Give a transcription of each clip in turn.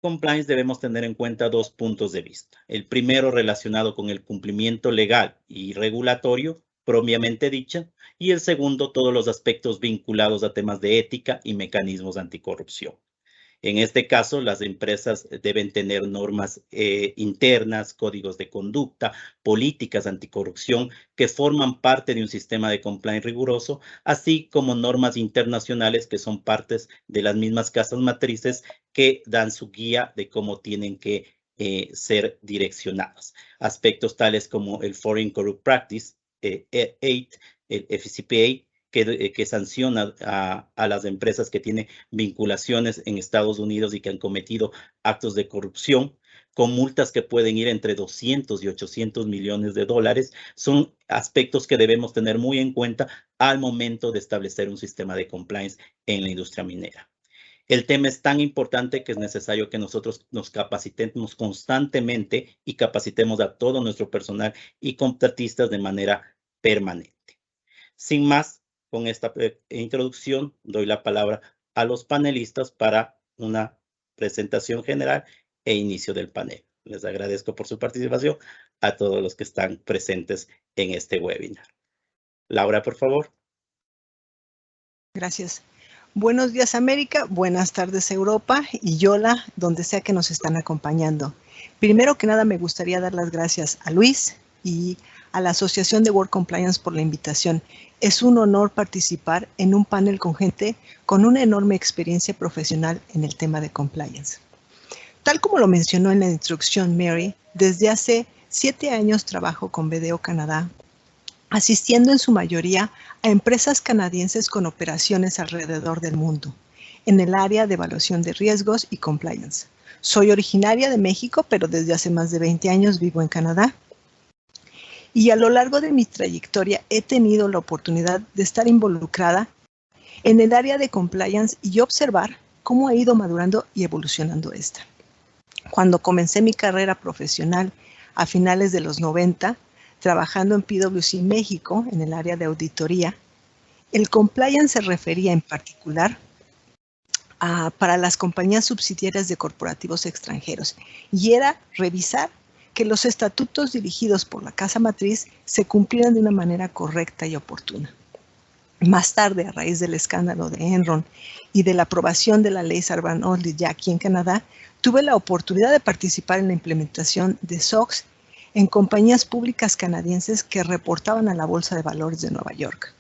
compliance debemos tener en cuenta dos puntos de vista. El primero relacionado con el cumplimiento legal y regulatorio, propiamente dicha, y el segundo, todos los aspectos vinculados a temas de ética y mecanismos anticorrupción. En este caso, las empresas deben tener normas internas, códigos de conducta, políticas anticorrupción que forman parte de un sistema de compliance riguroso, así como normas internacionales que son partes de las mismas casas matrices que dan su guía de cómo tienen que ser direccionadas. Aspectos tales como el Foreign Corrupt Practice, 8, el FCPA, que sanciona a las empresas que tienen vinculaciones en Estados Unidos y que han cometido actos de corrupción, con multas que pueden ir entre 200 y 800 millones de dólares, son aspectos que debemos tener muy en cuenta al momento de establecer un sistema de compliance en la industria minera. El tema es tan importante que es necesario que nosotros nos capacitemos constantemente y capacitemos a todo nuestro personal y contratistas de manera permanente. Sin más, con esta introducción, doy la palabra a los panelistas para una presentación general e inicio del panel. Les agradezco por su participación a todos los que están presentes en este webinar. Laura, por favor. Gracias. Buenos días, América. Buenas tardes, Europa. Y Yola, donde sea que nos están acompañando. Primero que nada, me gustaría dar las gracias a Luis y a la Asociación de Work Compliance por la invitación. Es un honor participar en un panel con gente con una enorme experiencia profesional en el tema de compliance. Tal como lo mencionó en la introducción Mary, desde hace 7 años trabajo con BDO Canadá, asistiendo en su mayoría a empresas canadienses con operaciones alrededor del mundo, en el área de evaluación de riesgos y compliance. Soy originaria de México, pero desde hace más de 20 años vivo en Canadá. Y a lo largo de mi trayectoria he tenido la oportunidad de estar involucrada en el área de compliance y observar cómo ha ido madurando y evolucionando esta. Cuando comencé mi carrera profesional a finales de los 90, trabajando en PwC México en el área de auditoría, el compliance se refería en particular para las compañías subsidiarias de corporativos extranjeros y era revisar que los estatutos dirigidos por la casa matriz se cumplieran de una manera correcta y oportuna. Más tarde, a raíz del escándalo de Enron y de la aprobación de la ley Sarbanes-Oxley ya aquí en Canadá, tuve la oportunidad de participar en la implementación de SOX en compañías públicas canadienses que reportaban a la Bolsa de Valores de Nueva York.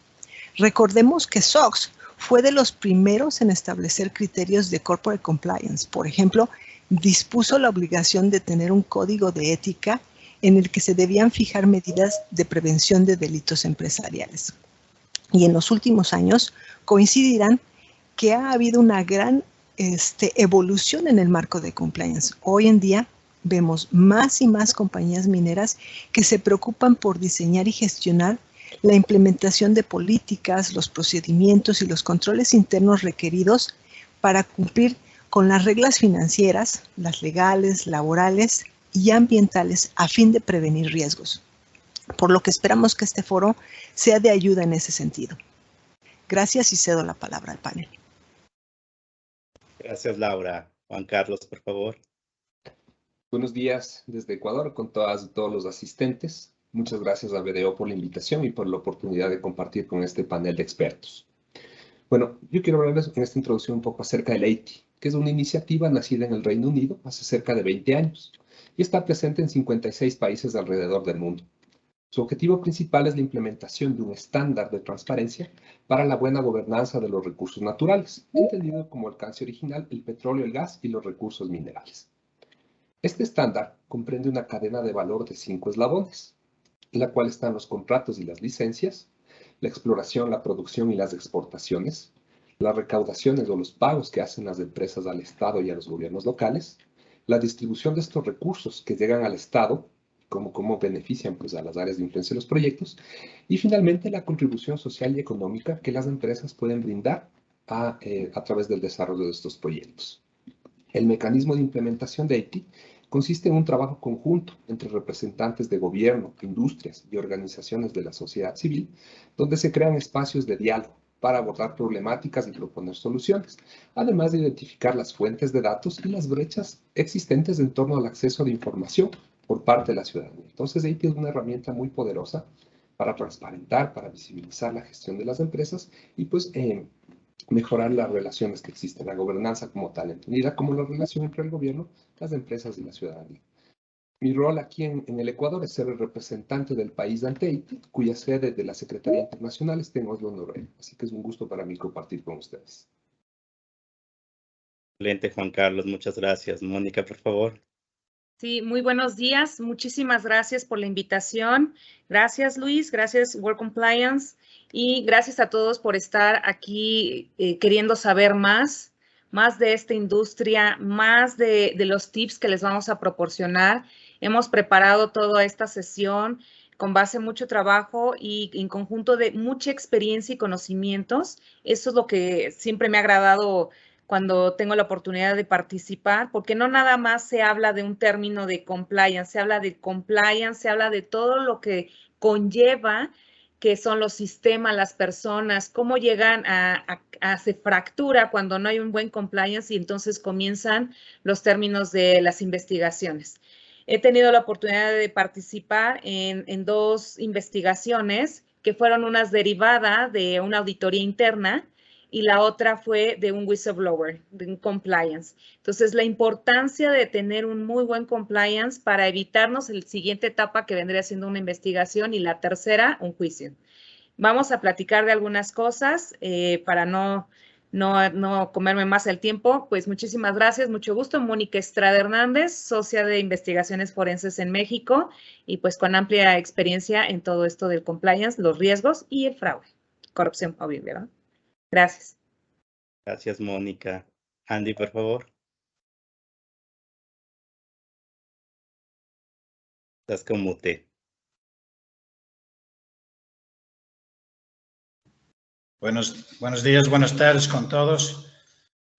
Recordemos que SOX fue de los primeros en establecer criterios de corporate compliance. Por ejemplo, dispuso la obligación de tener un código de ética en el que se debían fijar medidas de prevención de delitos empresariales. Y en los últimos años coincidirán que ha habido una gran evolución en el marco de compliance. Hoy en día vemos más y más compañías mineras que se preocupan por diseñar y gestionar la implementación de políticas, los procedimientos y los controles internos requeridos para cumplir con las reglas financieras, las legales, laborales y ambientales a fin de prevenir riesgos. Por lo que esperamos que este foro sea de ayuda en ese sentido. Gracias y cedo la palabra al panel. Gracias, Laura. Juan Carlos, por favor. Buenos días desde Ecuador con todas y todos los asistentes. Muchas gracias a BDO por la invitación y por la oportunidad de compartir con este panel de expertos. Bueno, yo quiero hablarles en esta introducción un poco acerca del AITI, que es una iniciativa nacida en el Reino Unido hace cerca de 20 años y está presente en 56 países alrededor del mundo. Su objetivo principal es la implementación de un estándar de transparencia para la buena gobernanza de los recursos naturales, entendido como alcance original el petróleo, el gas y los recursos minerales. Este estándar comprende una cadena de valor de 5 eslabones, en la cual están los contratos y las licencias, la exploración, la producción y las exportaciones, las recaudaciones o los pagos que hacen las empresas al Estado y a los gobiernos locales, la distribución de estos recursos que llegan al Estado, cómo benefician pues, a las áreas de influencia de los proyectos, y finalmente la contribución social y económica que las empresas pueden brindar a través del desarrollo de estos proyectos. El mecanismo de implementación de AITI consiste en un trabajo conjunto entre representantes de gobierno, industrias y organizaciones de la sociedad civil, donde se crean espacios de diálogo para abordar problemáticas y proponer soluciones, además de identificar las fuentes de datos y las brechas existentes en torno al acceso a la información por parte de la ciudadanía. Entonces, ahí tiene una herramienta muy poderosa para transparentar, para visibilizar la gestión de las empresas y pues mejorar las relaciones que existen, la gobernanza como tal, entendida como la relación entre el gobierno, las empresas y la ciudadanía. Mi rol aquí en el Ecuador es ser el representante del país ante Haití, cuya sede de la Secretaría Internacional está en Oslo, Noruega. Así que es un gusto para mí compartir con ustedes. Excelente, Juan Carlos. Muchas gracias. Mónica, por favor. Sí, muy buenos días. Muchísimas gracias por la invitación. Gracias, Luis. Gracias, Work Compliance. Y gracias a todos por estar aquí queriendo saber más de esta industria, más de los tips que les vamos a proporcionar. Hemos preparado toda esta sesión con base en mucho trabajo y en conjunto de mucha experiencia y conocimientos. Eso es lo que siempre me ha agradado cuando tengo la oportunidad de participar, porque no nada más se habla de un término de compliance, se habla de compliance, se habla de todo lo que conlleva, que son los sistemas, las personas, cómo llegan se fractura cuando no hay un buen compliance y entonces comienzan los términos de las investigaciones. He tenido la oportunidad de participar en 2 investigaciones que fueron unas derivadas de una auditoría interna y la otra fue de un whistleblower, de un compliance. Entonces, la importancia de tener un muy buen compliance para evitarnos la siguiente etapa que vendría siendo una investigación y la tercera, un juicio. Vamos a platicar de algunas cosas para no comerme más el tiempo. Pues muchísimas gracias, mucho gusto. Mónica Estrada Hernández, socia de investigaciones forenses en México y pues con amplia experiencia en todo esto del compliance, los riesgos y el fraude. Corrupción, obvio, ¿verdad? Gracias. Gracias, Mónica. Andy, por favor. Estás con mute. Buenos días, buenas tardes con todos.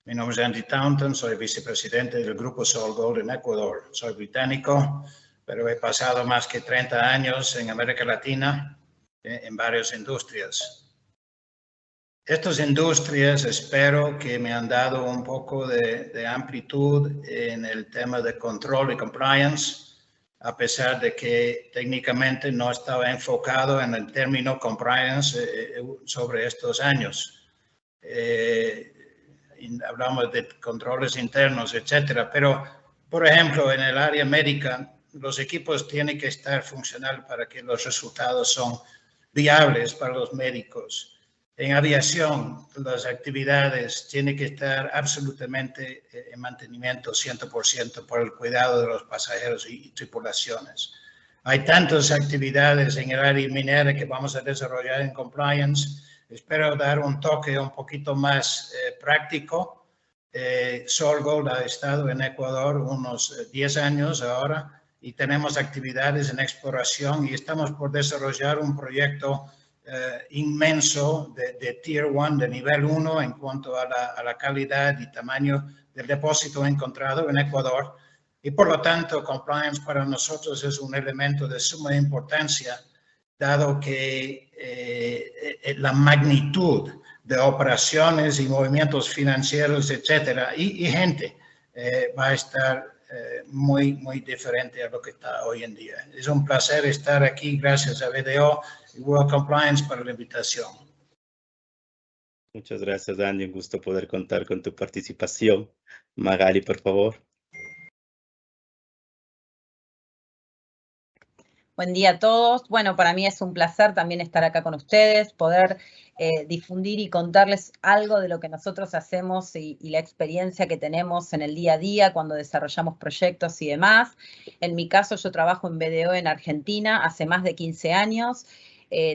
Mi nombre es Andy Taunton, soy vicepresidente del Grupo SolGold en Ecuador. Soy británico, pero he pasado más que 30 años en América Latina en varias industrias. Estas industrias espero que me han dado un poco de amplitud en el tema de control y compliance, a pesar de que técnicamente no estaba enfocado en el término compliance sobre estos años. Hablamos de controles internos, etcétera, pero, por ejemplo, en el área médica, los equipos tienen que estar funcionales para que los resultados son viables para los médicos. En aviación, las actividades tienen que estar absolutamente en mantenimiento 100% por el cuidado de los pasajeros y tripulaciones. Hay tantas actividades en el área minera que vamos a desarrollar en compliance. Espero dar un toque un poquito más práctico. SolGold ha estado en Ecuador unos 10 años ahora y tenemos actividades en exploración y estamos por desarrollar un proyecto inmenso de Tier 1, de nivel 1 en cuanto a la calidad y tamaño del depósito encontrado en Ecuador. Y por lo tanto, compliance para nosotros es un elemento de suma importancia, dado que la magnitud de operaciones y movimientos financieros, etcétera, y gente va a estar muy diferente a lo que está hoy en día. Es un placer estar aquí, gracias a BDO y World Compliance por la invitación. Muchas gracias, Andy. Un gusto poder contar con tu participación. Magali, por favor. Buen día a todos. Bueno, para mí es un placer también estar acá con ustedes, poder difundir y contarles algo de lo que nosotros hacemos y la experiencia que tenemos en el día a día cuando desarrollamos proyectos y demás. En mi caso, yo trabajo en BDO en Argentina hace más de 15 años.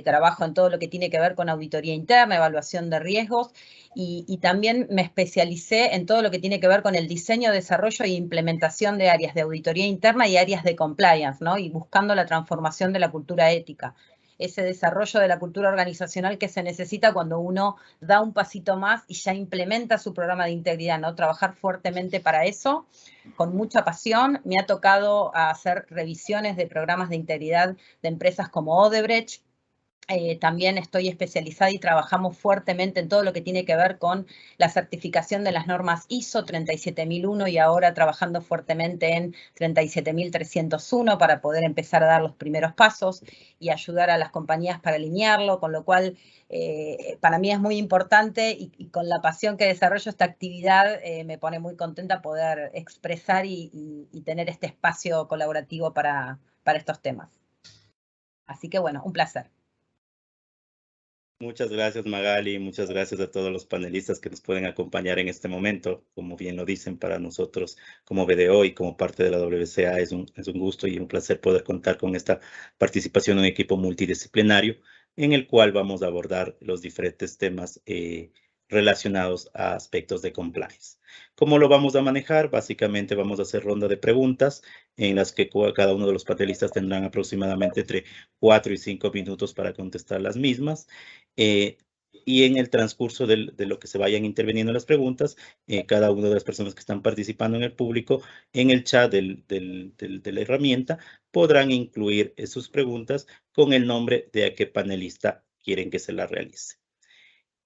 Trabajo en todo lo que tiene que ver con auditoría interna, evaluación de riesgos y también me especialicé en todo lo que tiene que ver con el diseño, desarrollo e implementación de áreas de auditoría interna y áreas de compliance, ¿no? Y buscando la transformación de la cultura ética. Ese desarrollo de la cultura organizacional que se necesita cuando uno da un pasito más y ya implementa su programa de integridad, ¿no? Trabajar fuertemente para eso, con mucha pasión. Me ha tocado hacer revisiones de programas de integridad de empresas como Odebrecht, También estoy especializada y trabajamos fuertemente en todo lo que tiene que ver con la certificación de las normas ISO 37001 y ahora trabajando fuertemente en 37301 para poder empezar a dar los primeros pasos y ayudar a las compañías para alinearlo, con lo cual para mí es muy importante y con la pasión que desarrollo esta actividad me pone muy contenta poder expresar y tener este espacio colaborativo para estos temas. Así que bueno, un placer. Muchas gracias, Magali. Muchas gracias a todos los panelistas que nos pueden acompañar en este momento. Como bien lo dicen, para nosotros como BDO y como parte de la WCA es un gusto y un placer poder contar con esta participación en un equipo multidisciplinario en el cual vamos a abordar los diferentes temas relacionados a aspectos de compliance. ¿Cómo lo vamos a manejar? Básicamente vamos a hacer ronda de preguntas en las que cada uno de los panelistas tendrán aproximadamente entre 4 y 5 minutos para contestar las mismas. Y en el transcurso de lo que se vayan interviniendo las preguntas, cada una de las personas que están participando en el público, en el chat de la herramienta, podrán incluir sus preguntas con el nombre de a qué panelista quieren que se la realice.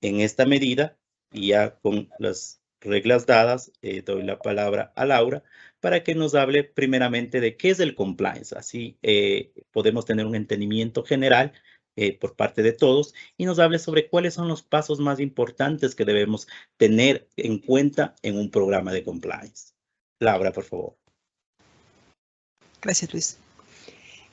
En esta medida, y ya con las reglas dadas, doy la palabra a Laura para que nos hable primeramente de qué es el compliance. Así podemos tener un entendimiento general por parte de todos y nos hable sobre cuáles son los pasos más importantes que debemos tener en cuenta en un programa de compliance. Laura, por favor. Gracias, Luis.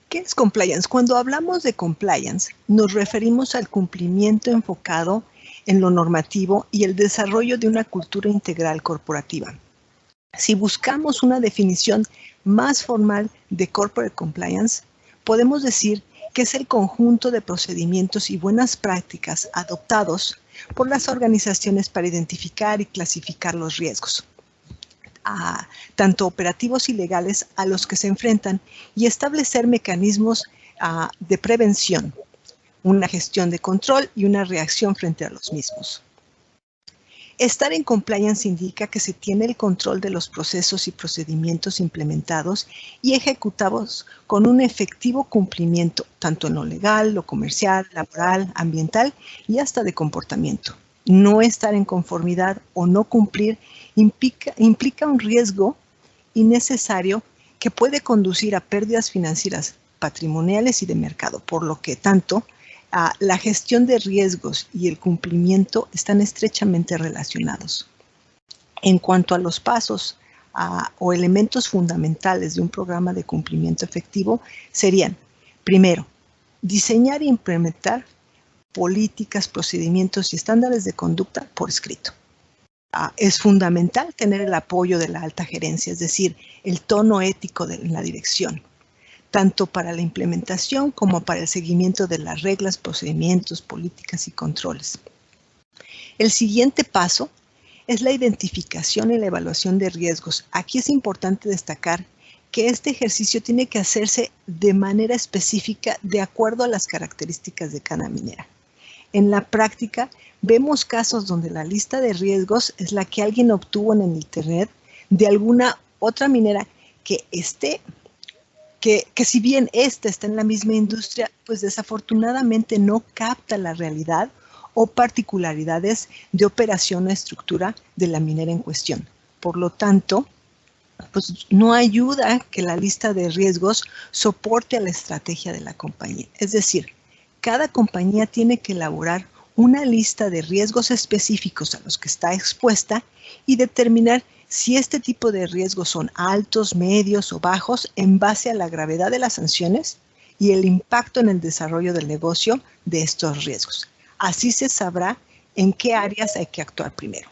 ¿Qué es compliance? Cuando hablamos de compliance, nos referimos al cumplimiento enfocado en lo normativo y el desarrollo de una cultura integral corporativa. Si buscamos una definición más formal de corporate compliance, podemos decir que es el conjunto de procedimientos y buenas prácticas adoptados por las organizaciones para identificar y clasificar los riesgos, tanto operativos y legales, a los que se enfrentan y establecer mecanismos de prevención, una gestión de control y una reacción frente a los mismos. Estar en compliance indica que se tiene el control de los procesos y procedimientos implementados y ejecutados con un efectivo cumplimiento, tanto en lo legal, lo comercial, laboral, ambiental y hasta de comportamiento. No estar en conformidad o no cumplir implica un riesgo innecesario que puede conducir a pérdidas financieras, patrimoniales y de mercado, por lo que tanto la gestión de riesgos y el cumplimiento están estrechamente relacionados. En cuanto a los pasos o elementos fundamentales de un programa de cumplimiento efectivo, serían, primero, diseñar e implementar políticas, procedimientos y estándares de conducta por escrito. Es fundamental tener el apoyo de la alta gerencia, es decir, el tono ético en la dirección, tanto para la implementación como para el seguimiento de las reglas, procedimientos, políticas y controles. El siguiente paso es la identificación y la evaluación de riesgos. Aquí es importante destacar que este ejercicio tiene que hacerse de manera específica de acuerdo a las características de cada minera. En la práctica, vemos casos donde la lista de riesgos es la que alguien obtuvo en el Internet de alguna otra minera que si bien esta está en la misma industria, pues desafortunadamente no capta la realidad o particularidades de operación o estructura de la minera en cuestión. Por lo tanto, pues no ayuda que la lista de riesgos soporte a la estrategia de la compañía. Es decir, cada compañía tiene que elaborar una lista de riesgos específicos a los que está expuesta y determinar si este tipo de riesgos son altos, medios o bajos en base a la gravedad de las sanciones y el impacto en el desarrollo del negocio de estos riesgos. Así se sabrá en qué áreas hay que actuar primero.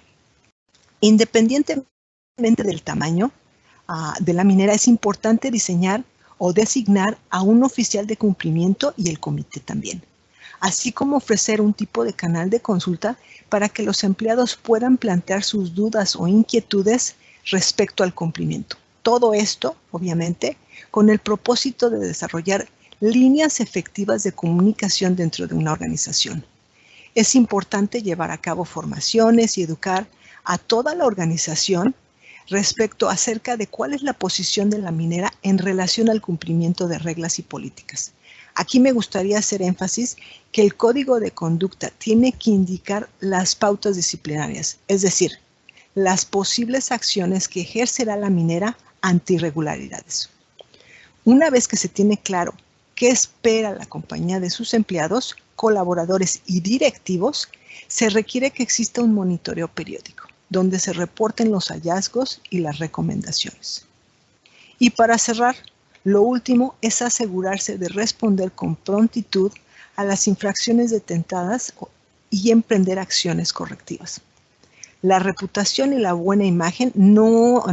Independientemente del tamaño de la minera, es importante diseñar o designar a un oficial de cumplimiento y el comité también, así como ofrecer un tipo de canal de consulta para que los empleados puedan plantear sus dudas o inquietudes respecto al cumplimiento. Todo esto, obviamente, con el propósito de desarrollar líneas efectivas de comunicación dentro de una organización. Es importante llevar a cabo formaciones y educar a toda la organización respecto acerca de cuál es la posición de la minera en relación al cumplimiento de reglas y políticas, Aquí me gustaría hacer énfasis que el código de conducta tiene que indicar las pautas disciplinarias, es decir, las posibles acciones que ejercerá la minera ante irregularidades. Una vez que se tiene claro qué espera la compañía de sus empleados, colaboradores y directivos, se requiere que exista un monitoreo periódico, donde se reporten los hallazgos y las recomendaciones. Y para cerrar, lo último es asegurarse de responder con prontitud a las infracciones detectadas y emprender acciones correctivas. La reputación y la buena imagen no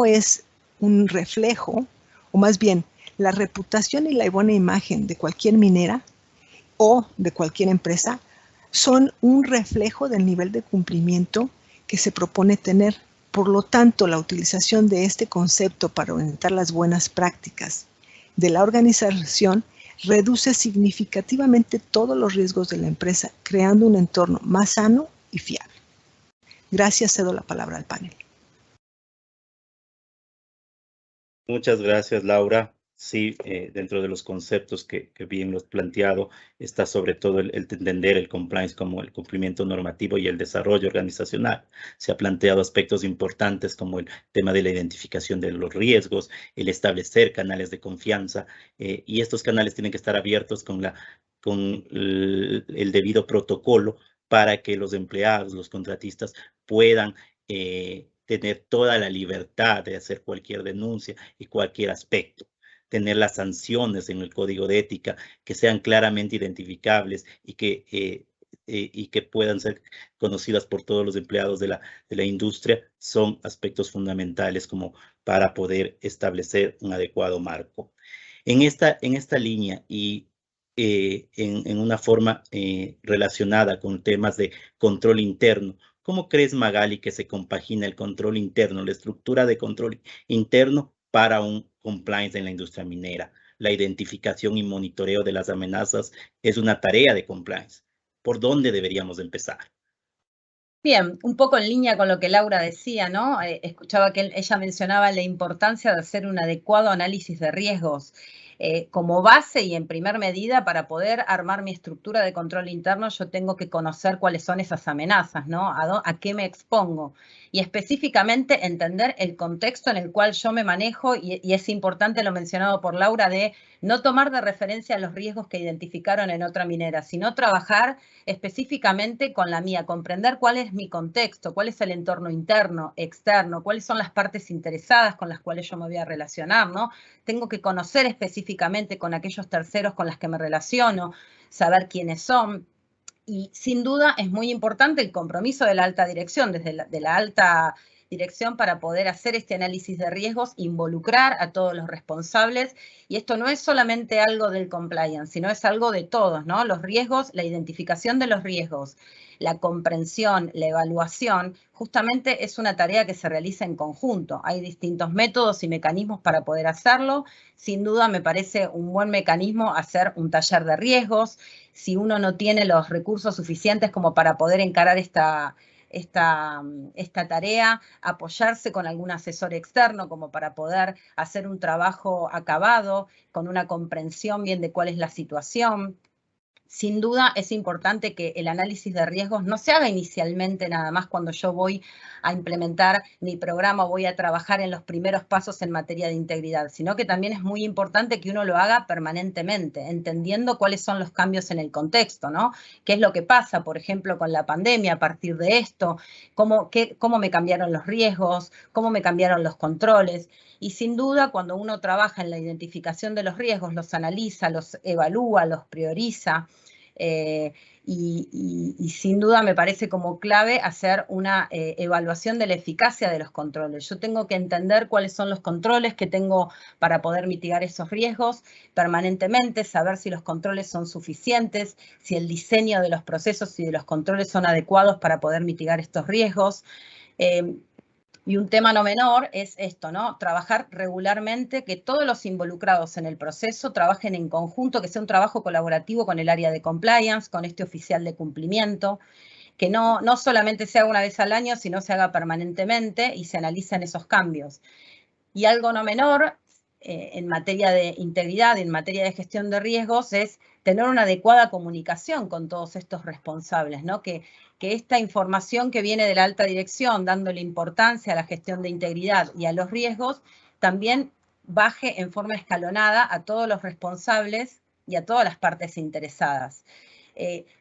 es un reflejo, o más bien, la reputación y la buena imagen de cualquier minera o de cualquier empresa son un reflejo del nivel de cumplimiento que se propone tener. Por lo tanto, la utilización de este concepto para orientar las buenas prácticas de la organización reduce significativamente todos los riesgos de la empresa, creando un entorno más sano y fiable. Gracias, cedo la palabra al panel. Muchas gracias, Laura. Sí, dentro de los conceptos que bien los planteado, está sobre todo el entender el compliance como el cumplimiento normativo y el desarrollo organizacional. Se ha planteado aspectos importantes como el tema de la identificación de los riesgos, el establecer canales de confianza, y estos canales tienen que estar abiertos con el debido protocolo para que los empleados, los contratistas puedan tener toda la libertad de hacer cualquier denuncia y cualquier aspecto. Tener las sanciones en el código de ética que sean claramente identificables y que puedan ser conocidas por todos los empleados de la industria son aspectos fundamentales como para poder establecer un adecuado marco. En esta línea y en una forma relacionada con temas de control interno, ¿cómo crees, Magali, que se compagina el control interno, la estructura de control interno para un compliance en la industria minera? La identificación y monitoreo de las amenazas es una tarea de compliance. ¿Por dónde deberíamos empezar? Bien, un poco en línea con lo que Laura decía, ¿no? Escuchaba que ella mencionaba la importancia de hacer un adecuado análisis de riesgos. Como base y en primer medida, para poder armar mi estructura de control interno, yo tengo que conocer cuáles son esas amenazas, ¿no? A qué me expongo. Y específicamente entender el contexto en el cual yo me manejo, y es importante lo mencionado por Laura, de no tomar de referencia los riesgos que identificaron en otra minera, sino trabajar específicamente con la mía, comprender cuál es mi contexto, cuál es el entorno interno, externo, cuáles son las partes interesadas con las cuales yo me voy a relacionar, ¿no? Tengo que conocer específicamente con aquellos terceros con los que me relaciono, saber quiénes son. Y sin duda es muy importante el compromiso de la alta dirección, de la alta dirección, para poder hacer este análisis de riesgos, involucrar a todos los responsables. Y esto no es solamente algo del compliance, sino es algo de todos, ¿no? Los riesgos, la identificación de los riesgos, la comprensión, la evaluación, justamente es una tarea que se realiza en conjunto. Hay distintos métodos y mecanismos para poder hacerlo. Sin duda me parece un buen mecanismo hacer un taller de riesgos. Si uno no tiene los recursos suficientes como para poder encarar esta tarea, apoyarse con algún asesor externo como para poder hacer un trabajo acabado, con una comprensión bien de cuál es la situación. Sin duda es importante que el análisis de riesgos no se haga inicialmente nada más cuando yo voy a implementar mi programa o voy a trabajar en los primeros pasos en materia de integridad, sino que también es muy importante que uno lo haga permanentemente, entendiendo cuáles son los cambios en el contexto, ¿no? ¿Qué es lo que pasa, por ejemplo, con la pandemia a partir de esto? ¿Cómo me cambiaron los riesgos? ¿Cómo me cambiaron los controles? Y sin duda, cuando uno trabaja en la identificación de los riesgos, los analiza, los evalúa, los prioriza, y sin duda me parece como clave hacer una evaluación de la eficacia de los controles. Yo tengo que entender cuáles son los controles que tengo para poder mitigar esos riesgos permanentemente, saber si los controles son suficientes, si el diseño de los procesos y de los controles son adecuados para poder mitigar estos riesgos. Y un tema no menor es esto, ¿no? Trabajar regularmente, que todos los involucrados en el proceso trabajen en conjunto, que sea un trabajo colaborativo con el área de compliance, con este oficial de cumplimiento, que no solamente se haga una vez al año, sino se haga permanentemente y se analicen esos cambios. Y algo no menor en materia de integridad y en materia de gestión de riesgos es tener una adecuada comunicación con todos estos responsables, ¿no? Que esta información que viene de la alta dirección, dándole importancia a la gestión de integridad y a los riesgos, también baje en forma escalonada a todos los responsables y a todas las partes interesadas.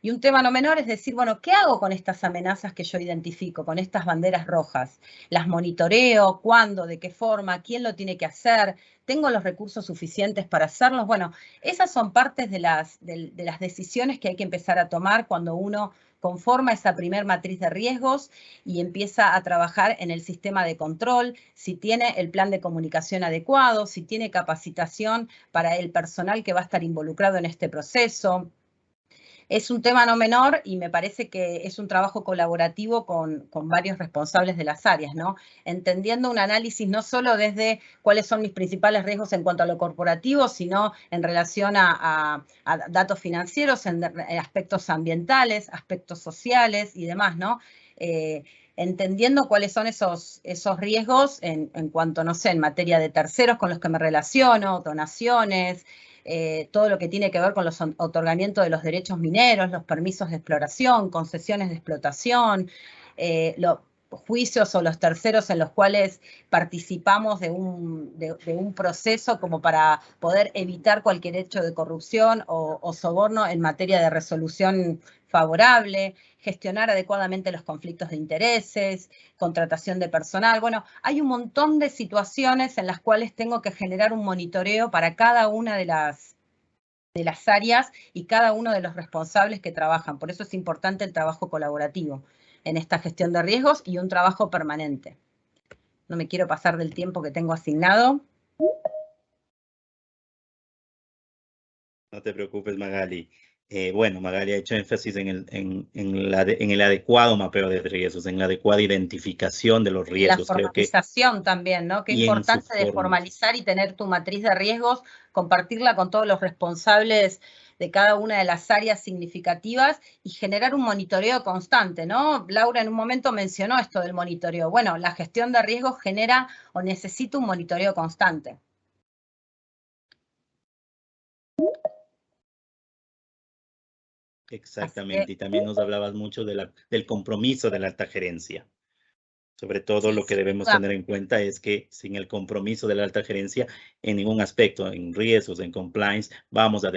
Y un tema no menor es decir, bueno, ¿qué hago con estas amenazas que yo identifico, con estas banderas rojas? ¿Las monitoreo? ¿Cuándo? ¿De qué forma? ¿Quién lo tiene que hacer? ¿Tengo los recursos suficientes para hacerlos? Bueno, esas son partes de las decisiones que hay que empezar a tomar cuando uno conforma esa primer matriz de riesgos y empieza a trabajar en el sistema de control, si tiene el plan de comunicación adecuado, si tiene capacitación para el personal que va a estar involucrado en este proceso. Es un tema no menor y me parece que es un trabajo colaborativo con varios responsables de las áreas, ¿no? Entendiendo un análisis no solo desde cuáles son mis principales riesgos en cuanto a lo corporativo, sino en relación a datos financieros, en aspectos ambientales, aspectos sociales y demás, ¿no? Entendiendo cuáles son esos riesgos en cuanto, no sé, en materia de terceros con los que me relaciono, donaciones, todo lo que tiene que ver con los otorgamientos de los derechos mineros, los permisos de exploración, concesiones de explotación, los juicios o los terceros en los cuales participamos de un proceso como para poder evitar cualquier hecho de corrupción o soborno en materia de resolución favorable, gestionar adecuadamente los conflictos de intereses, contratación de personal. Bueno, hay un montón de situaciones en las cuales tengo que generar un monitoreo para cada una de las áreas y cada uno de los responsables que trabajan. Por eso es importante el trabajo colaborativo en esta gestión de riesgos y un trabajo permanente. No me quiero pasar del tiempo que tengo asignado. No te preocupes, Magali. Bueno, Magali ha hecho énfasis en el adecuado mapeo de riesgos, en la adecuada identificación de los riesgos. La formalización también, ¿no? Qué importante de formalizar y tener tu matriz de riesgos, compartirla con todos los responsables de cada una de las áreas significativas y generar un monitoreo constante, ¿no? Laura en un momento mencionó esto del monitoreo. Bueno, la gestión de riesgos genera o necesita un monitoreo constante. Exactamente, y también nos hablabas mucho del compromiso de la alta gerencia. Sobre todo lo que debemos tener en cuenta es que sin el compromiso de la alta gerencia, en ningún aspecto, en riesgos, en compliance, vamos a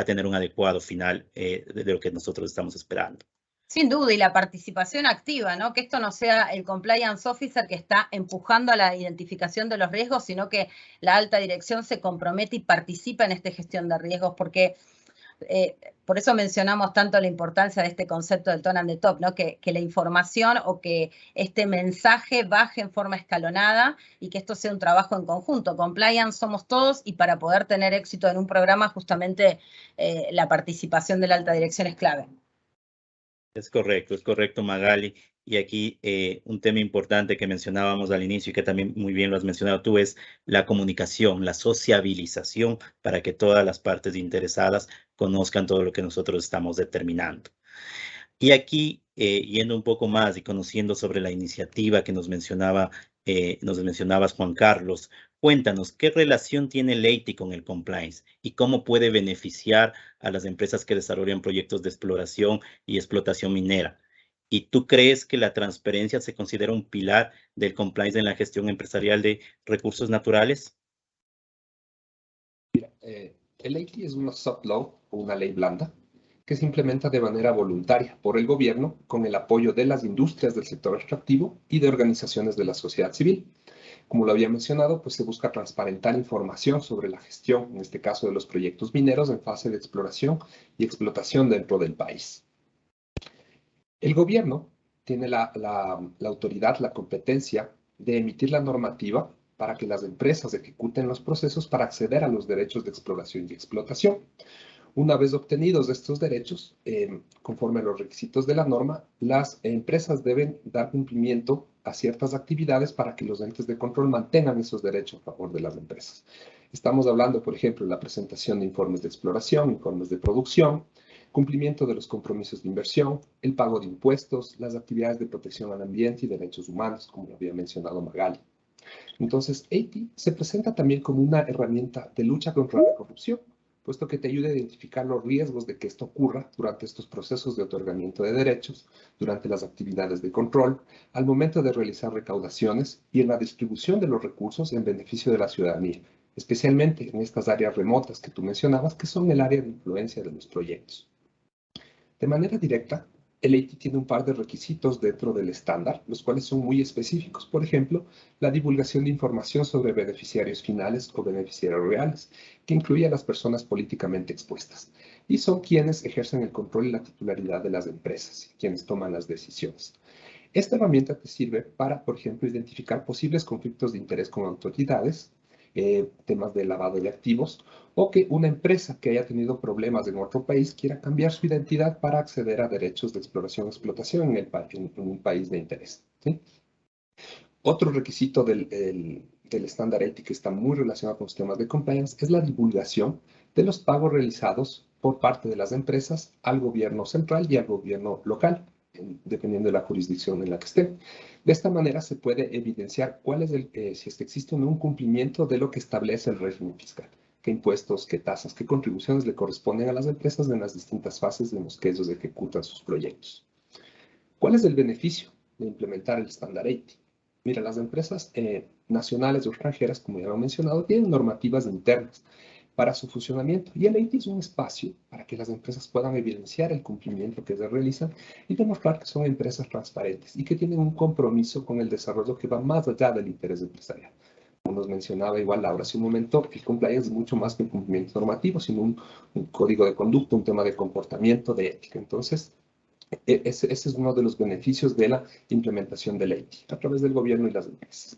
tener un adecuado final de lo que nosotros estamos esperando. Sin duda, y la participación activa, ¿no? Que esto no sea el compliance officer que está empujando a la identificación de los riesgos, sino que la alta dirección se compromete y participa en esta gestión de riesgos, porque por eso mencionamos tanto la importancia de este concepto del tone and the top, ¿no? Que la información o que este mensaje baje en forma escalonada y que esto sea un trabajo en conjunto. Compliance somos todos y para poder tener éxito en un programa justamente la participación de la alta dirección es clave. Es correcto, Magali. Y aquí un tema importante que mencionábamos al inicio y que también muy bien lo has mencionado tú es la comunicación, la sociabilización para que todas las partes interesadas conozcan todo lo que nosotros estamos determinando. Y aquí, yendo un poco más y conociendo sobre la iniciativa que nos mencionabas, Juan Carlos, cuéntanos, ¿qué relación tiene Leiti con el compliance y cómo puede beneficiar a las empresas que desarrollan proyectos de exploración y explotación minera? ¿Y tú crees que la transparencia se considera un pilar del compliance en la gestión empresarial de recursos naturales? Mira, el Leiti es una soft law o una ley blanda que se implementa de manera voluntaria por el gobierno con el apoyo de las industrias del sector extractivo y de organizaciones de la sociedad civil. Como lo había mencionado, pues se busca transparentar información sobre la gestión, en este caso de los proyectos mineros en fase de exploración y explotación dentro del país. El gobierno tiene la autoridad, la competencia de emitir la normativa para que las empresas ejecuten los procesos para acceder a los derechos de exploración y explotación. Una vez obtenidos estos derechos, conforme a los requisitos de la norma, las empresas deben dar cumplimiento a ciertas actividades para que los entes de control mantengan esos derechos a favor de las empresas. Estamos hablando, por ejemplo, de la presentación de informes de exploración, informes de producción, cumplimiento de los compromisos de inversión, el pago de impuestos, las actividades de protección al ambiente y derechos humanos, como lo había mencionado Magali. Entonces, AITI se presenta también como una herramienta de lucha contra la corrupción, puesto que te ayuda a identificar los riesgos de que esto ocurra durante estos procesos de otorgamiento de derechos, durante las actividades de control, al momento de realizar recaudaciones y en la distribución de los recursos en beneficio de la ciudadanía, especialmente en estas áreas remotas que tú mencionabas, que son el área de influencia de los proyectos. De manera directa, el AITI tiene un par de requisitos dentro del estándar, los cuales son muy específicos. Por ejemplo, la divulgación de información sobre beneficiarios finales o beneficiarios reales, que incluye a las personas políticamente expuestas, y son quienes ejercen el control y la titularidad de las empresas, quienes toman las decisiones. Esta herramienta te sirve para, por ejemplo, identificar posibles conflictos de interés con autoridades, temas de lavado de activos, o que una empresa que haya tenido problemas en otro país quiera cambiar su identidad para acceder a derechos de exploración y explotación en un país de interés, ¿sí? Otro requisito del estándar AITI que está muy relacionado con los temas de compliance es la divulgación de los pagos realizados por parte de las empresas al gobierno central y al gobierno local, dependiendo de la jurisdicción en la que estén. De esta manera se puede evidenciar cuál es si es que existe o no un cumplimiento de lo que establece el régimen fiscal, qué impuestos, qué tasas, qué contribuciones le corresponden a las empresas en las distintas fases en las que ellos ejecutan sus proyectos. ¿Cuál es el beneficio de implementar el estándar AITI? Mira, las empresas nacionales o extranjeras, como ya lo he mencionado, tienen normativas internas para su funcionamiento. Y el AITI es un espacio para que las empresas puedan evidenciar el cumplimiento que se realizan y demostrar que son empresas transparentes y que tienen un compromiso con el desarrollo que va más allá del interés empresarial. Como nos mencionaba igual Laura hace un momento, el compliance es mucho más que el cumplimiento normativo, sino un código de conducta, un tema de comportamiento, de ética. Entonces, ese es uno de los beneficios de la implementación del AITI a través del gobierno y las empresas.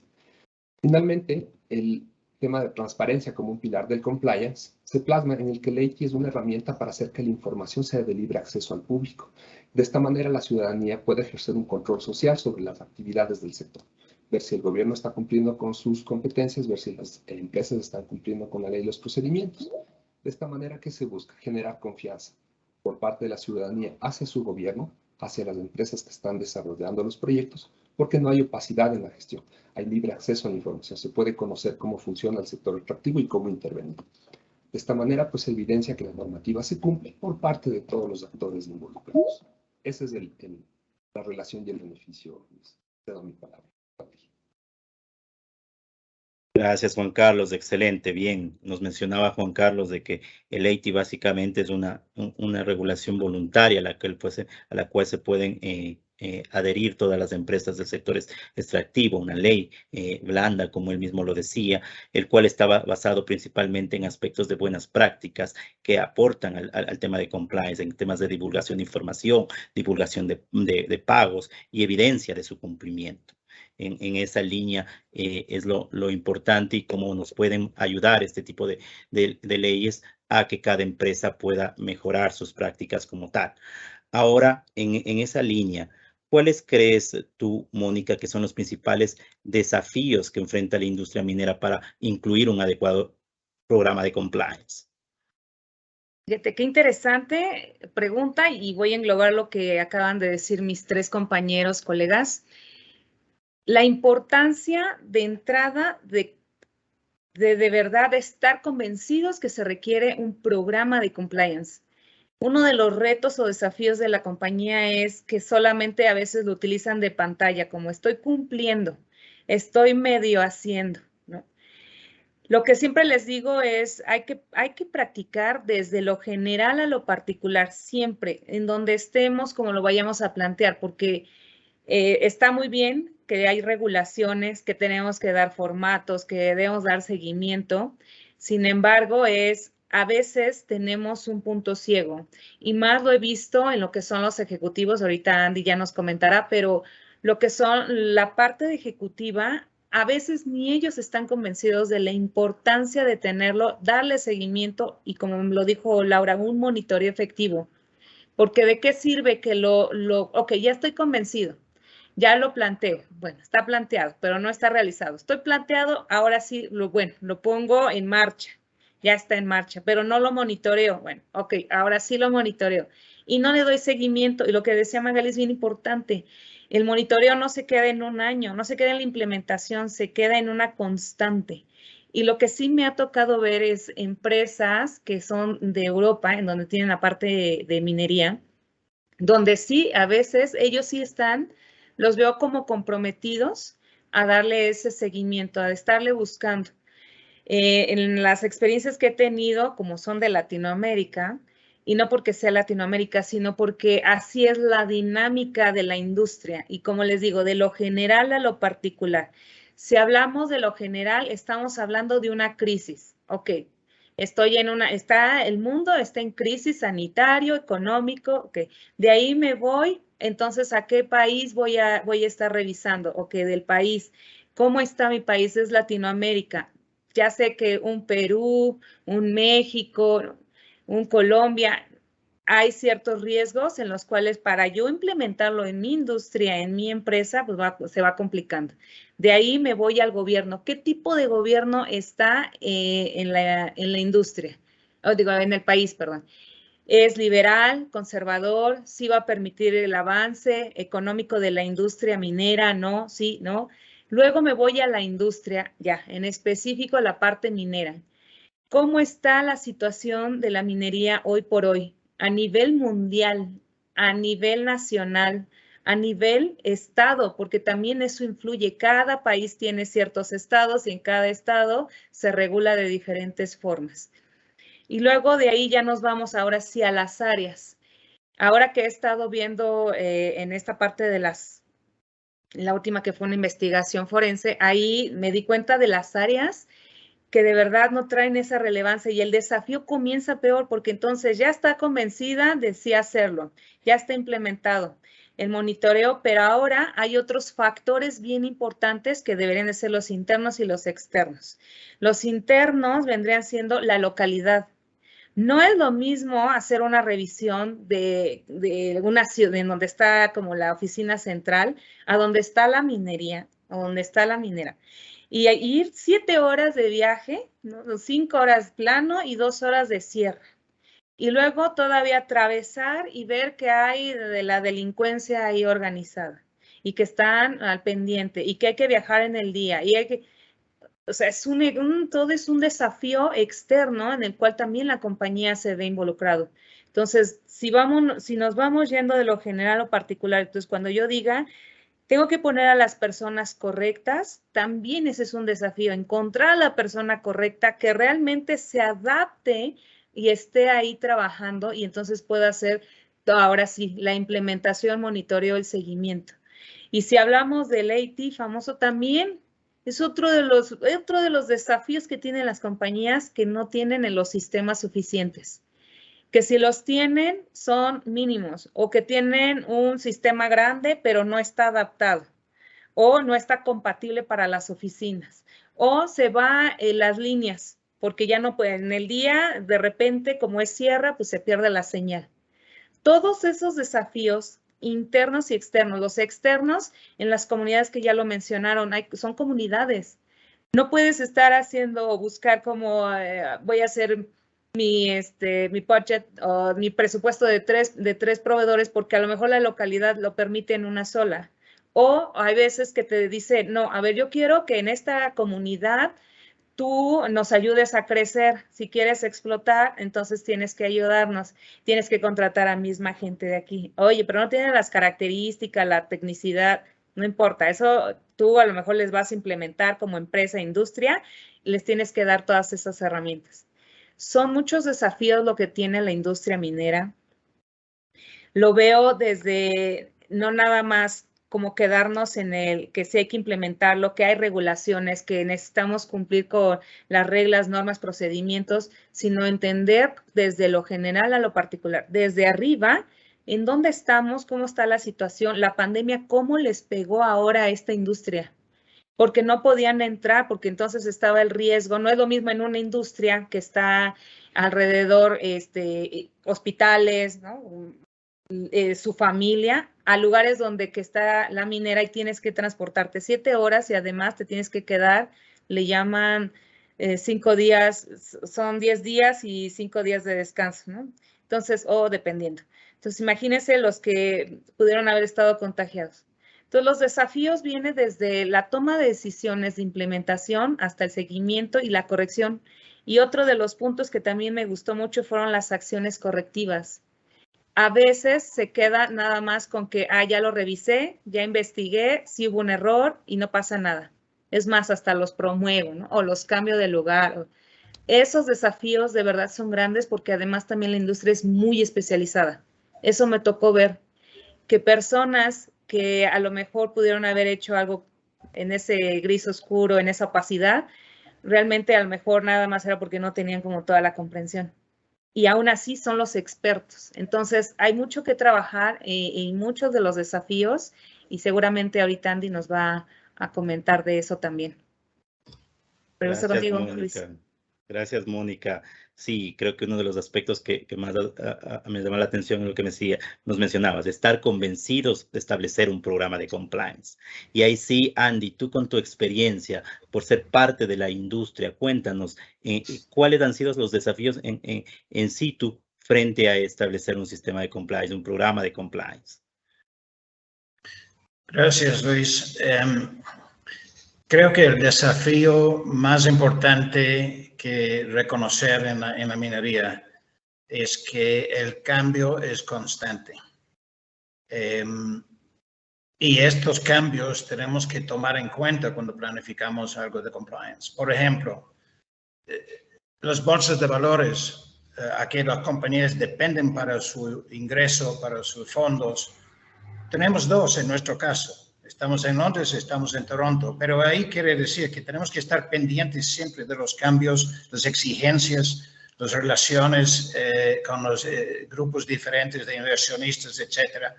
Finalmente, el tema de transparencia como un pilar del compliance se plasma en el que el AITI es una herramienta para hacer que la información sea de libre acceso al público. De esta manera, la ciudadanía puede ejercer un control social sobre las actividades del sector, ver si el gobierno está cumpliendo con sus competencias, ver si las empresas están cumpliendo con la ley y los procedimientos. De esta manera, ¿qué se busca? Generar confianza por parte de la ciudadanía hacia su gobierno, hacia las empresas que están desarrollando los proyectos, porque no hay opacidad en la gestión. Hay libre acceso a la información. Se puede conocer cómo funciona el sector extractivo y cómo intervenir. De esta manera, pues, se evidencia que la normativa se cumple por parte de todos los actores involucrados. Esa es la relación y el beneficio. Te doy mi palabra. Gracias, Juan Carlos. Excelente. Bien, nos mencionaba Juan Carlos de que el AITI básicamente es una regulación voluntaria a la cual se pueden adherir todas las empresas del sector extractivo, una ley blanda, como él mismo lo decía, el cual estaba basado principalmente en aspectos de buenas prácticas que aportan al tema de compliance, en temas de divulgación de información, divulgación de pagos y evidencia de su cumplimiento. En esa línea es lo importante y cómo nos pueden ayudar este tipo de leyes a que cada empresa pueda mejorar sus prácticas como tal. Ahora, en esa línea, ¿cuáles crees tú, Mónica, que son los principales desafíos que enfrenta la industria minera para incluir un adecuado programa de compliance? Fíjate, qué interesante pregunta y voy a englobar lo que acaban de decir mis tres compañeros, colegas. La importancia de entrada de verdad estar convencidos que se requiere un programa de compliance. Uno de los retos o desafíos de la compañía es que solamente a veces lo utilizan de pantalla, como estoy cumpliendo, estoy medio haciendo, ¿no? Lo que siempre les digo es, hay que practicar desde lo general a lo particular, siempre, en donde estemos, como lo vayamos a plantear, porque está muy bien que hay regulaciones, que tenemos que dar formatos, que debemos dar seguimiento. Sin embargo, a veces tenemos un punto ciego y más lo he visto en lo que son los ejecutivos. Ahorita Andy ya nos comentará, pero lo que son la parte de ejecutiva, a veces ni ellos están convencidos de la importancia de tenerlo, darle seguimiento y, como lo dijo Laura, un monitoreo efectivo. Porque ¿de qué sirve que ok, ya estoy convencido, ya lo planteo, bueno, está planteado, pero no está realizado. Estoy planteado, ahora sí, lo pongo en marcha, ya está en marcha, pero no lo monitoreo. Bueno, ok, ahora sí lo monitoreo y no le doy seguimiento. Y lo que decía Magali es bien importante, El monitoreo no se queda en un año, no se queda en la implementación, se queda en una constante. Y lo que sí me ha tocado ver es empresas que son de Europa, en donde tienen la parte de minería, donde sí, a veces ellos sí están, los veo como comprometidos a darle ese seguimiento, a estarle buscando. En las experiencias que he tenido, como son de Latinoamérica, y no porque sea Latinoamérica, sino porque así es la dinámica de la industria. Y como les digo, de lo general a lo particular. Si hablamos de lo general, estamos hablando de una crisis. Ok, el mundo está en crisis sanitario, económico, ok. De ahí me voy, entonces, ¿a qué país voy a estar revisando? Ok, del país. ¿Cómo está mi país? Es Latinoamérica. Ya sé que un Perú, un México, un Colombia, hay ciertos riesgos en los cuales para yo implementarlo en mi industria, en mi empresa, pues se va complicando. De ahí me voy al gobierno. ¿Qué tipo de gobierno está en la industria? Digo, en el país, perdón. ¿Es liberal, conservador? ¿Sí va a permitir el avance económico de la industria minera? No, sí, no. Luego me voy a la industria, ya, en específico la parte minera. ¿Cómo está la situación de la minería hoy por hoy? A nivel mundial, a nivel nacional, a nivel estado, porque también eso influye. Cada país tiene ciertos estados y en cada estado se regula de diferentes formas. Y luego de ahí ya nos vamos ahora sí a las áreas. Ahora que he estado viendo en esta parte de la última que fue una investigación forense, ahí me di cuenta de las áreas que de verdad no traen esa relevancia y el desafío comienza peor porque entonces ya está convencida de sí hacerlo, ya está implementado el monitoreo, pero ahora hay otros factores bien importantes que deberían de ser los internos y los externos. Los internos vendrían siendo la localidad. No es lo mismo hacer una revisión de una ciudad en donde está como la oficina central, a donde está la minería, a donde está la minera. Y ir 7 horas de viaje, ¿no? 5 horas plano y 2 horas de sierra. Y luego todavía atravesar y ver que hay de la delincuencia ahí organizada y que están al pendiente y que hay que viajar en el día y hay que... O sea, todo es un desafío externo en el cual también la compañía se ve involucrado. Entonces, si nos vamos yendo de lo general o particular, entonces cuando yo diga, tengo que poner a las personas correctas, también ese es un desafío, encontrar a la persona correcta que realmente se adapte y esté ahí trabajando y entonces pueda hacer, ahora sí, la implementación, monitoreo, el seguimiento. Y si hablamos del AT famoso también, es otro de los desafíos que tienen las compañías que no tienen en los sistemas suficientes. Que si los tienen son mínimos o que tienen un sistema grande pero no está adaptado o no está compatible para las oficinas o se va en las líneas porque ya no pueden. En el día, de repente, como es sierra, pues se pierde la señal. Todos esos desafíos internos y externos. Los externos en las comunidades que ya lo mencionaron, son comunidades. No puedes estar buscar como voy a hacer mi budget o mi presupuesto de tres proveedores porque a lo mejor la localidad lo permite en una sola. O hay veces que te dice, no, a ver, yo quiero que en esta comunidad tú nos ayudes a crecer. Si quieres explotar, entonces tienes que ayudarnos. Tienes que contratar a misma gente de aquí. Oye, pero no tiene las características, la tecnicidad, no importa. Eso tú a lo mejor les vas a implementar como empresa, industria, y les tienes que dar todas esas herramientas. Son muchos desafíos lo que tiene la industria minera. Lo veo desde no nada más como quedarnos en el que sí hay que implementarlo, que hay regulaciones, que necesitamos cumplir con las reglas, normas, procedimientos, sino entender desde lo general a lo particular, desde arriba, en dónde estamos, cómo está la situación, la pandemia, cómo les pegó ahora a esta industria, porque no podían entrar, porque entonces estaba el riesgo. No es lo mismo en una industria que está alrededor, hospitales, ¿no? Su familia, a lugares donde que está la minera y tienes que transportarte 7 horas y además te tienes que quedar, le llaman 5 días, son 10 días y 5 días de descanso, ¿no? Entonces, dependiendo. Entonces, imagínense los que pudieron haber estado contagiados. Entonces, los desafíos vienen desde la toma de decisiones de implementación hasta el seguimiento y la corrección. Y otro de los puntos que también me gustó mucho fueron las acciones correctivas. A veces se queda nada más con que, ya lo revisé, ya investigué, sí hubo un error y no pasa nada. Es más, hasta los promuevo, ¿no? O los cambio de lugar. Esos desafíos de verdad son grandes porque además también la industria es muy especializada. Eso me tocó ver, que personas que a lo mejor pudieron haber hecho algo en ese gris oscuro, en esa opacidad, realmente a lo mejor nada más era porque no tenían como toda la comprensión. Y aún así son los expertos. Entonces, hay mucho que trabajar en muchos de los desafíos y seguramente ahorita Andy nos va a comentar de eso también. Gracias, contigo, Mónica. Luis. Gracias, Mónica. Sí, creo que uno de los aspectos que más me llama la atención es lo que nos mencionabas, estar convencidos de establecer un programa de compliance. Y ahí sí, Andy, tú con tu experiencia, por ser parte de la industria, cuéntanos cuáles han sido los desafíos en situ frente a establecer un sistema de compliance, un programa de compliance. Gracias, Luis. Creo que el desafío más importante que reconocer en la minería es que el cambio es constante. Y estos cambios tenemos que tomar en cuenta cuando planificamos algo de compliance. Por ejemplo, las bolsas de valores, a que las compañías dependen para su ingreso, para sus fondos. Tenemos dos en nuestro caso. Estamos en Londres, estamos en Toronto, pero ahí quiere decir que tenemos que estar pendientes siempre de los cambios, las exigencias, las relaciones con los grupos diferentes de inversionistas, etcétera.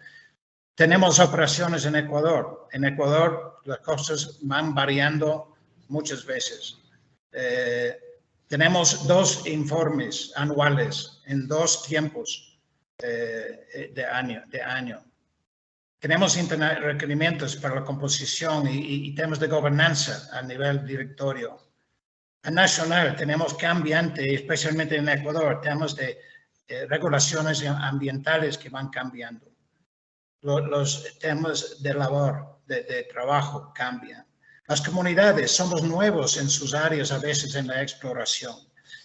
Tenemos operaciones en Ecuador. En Ecuador las cosas van variando muchas veces. Tenemos 2 informes anuales en 2 tiempos de año. Tenemos requerimientos para la composición y temas de gobernanza a nivel directorio. A nacional tenemos cambiante, especialmente en Ecuador, temas de regulaciones ambientales que van cambiando. Los temas de labor, de trabajo cambian. Las comunidades somos nuevos en sus áreas, a veces en la exploración.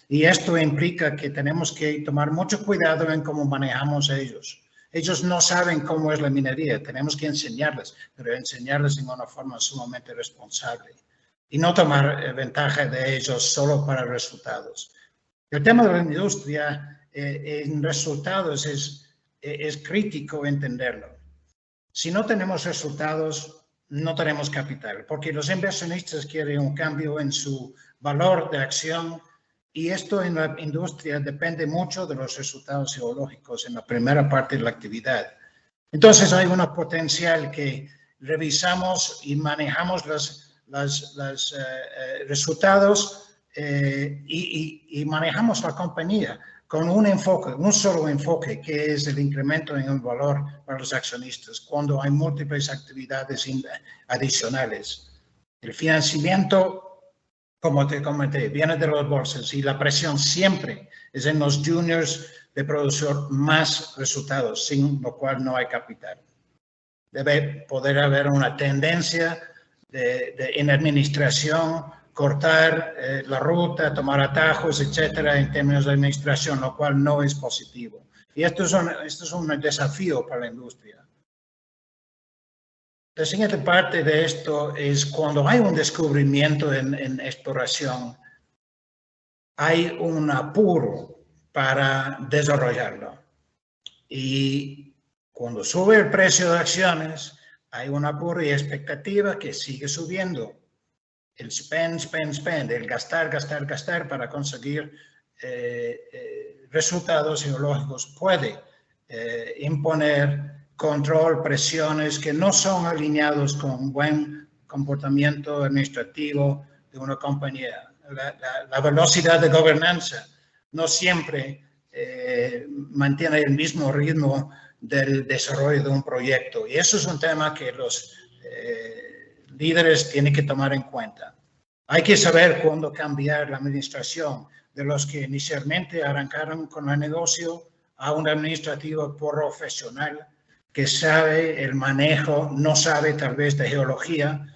Y esto implica que tenemos que tomar mucho cuidado en cómo manejamos ellos. Ellos no saben cómo es la minería, tenemos que enseñarles, pero enseñarles en una forma sumamente responsable y no tomar ventaja de ellos solo para resultados. El tema de la industria en resultados es crítico entenderlo. Si no tenemos resultados, no tenemos capital, porque los inversionistas quieren un cambio en su valor de acción. Y esto en la industria depende mucho de los resultados geológicos en la primera parte de la actividad. Entonces hay un potencial que revisamos y manejamos los resultados y manejamos la compañía con un enfoque, un solo enfoque, que es el incremento en el valor para los accionistas cuando hay múltiples actividades adicionales. El financiamiento, como te comenté, viene de las bolsas y la presión siempre es en los juniors de producir más resultados, sin lo cual no hay capital. Debe poder haber una tendencia en administración, cortar la ruta, tomar atajos, etcétera, en términos de administración, lo cual no es positivo. Y esto es un desafío para la industria. La siguiente parte de esto es cuando hay un descubrimiento en exploración, hay un apuro para desarrollarlo. Y cuando sube el precio de acciones, hay un apuro y expectativa que sigue subiendo. El spend, el gastar para conseguir resultados geológicos puede imponer control, presiones que no son alineados con buen comportamiento administrativo de una compañía. La velocidad de gobernanza no siempre mantiene el mismo ritmo del desarrollo de un proyecto. Y eso es un tema que los líderes tienen que tomar en cuenta. Hay que saber cuándo cambiar la administración de los que inicialmente arrancaron con el negocio a una administrativa profesional que sabe el manejo, no sabe tal vez de geología,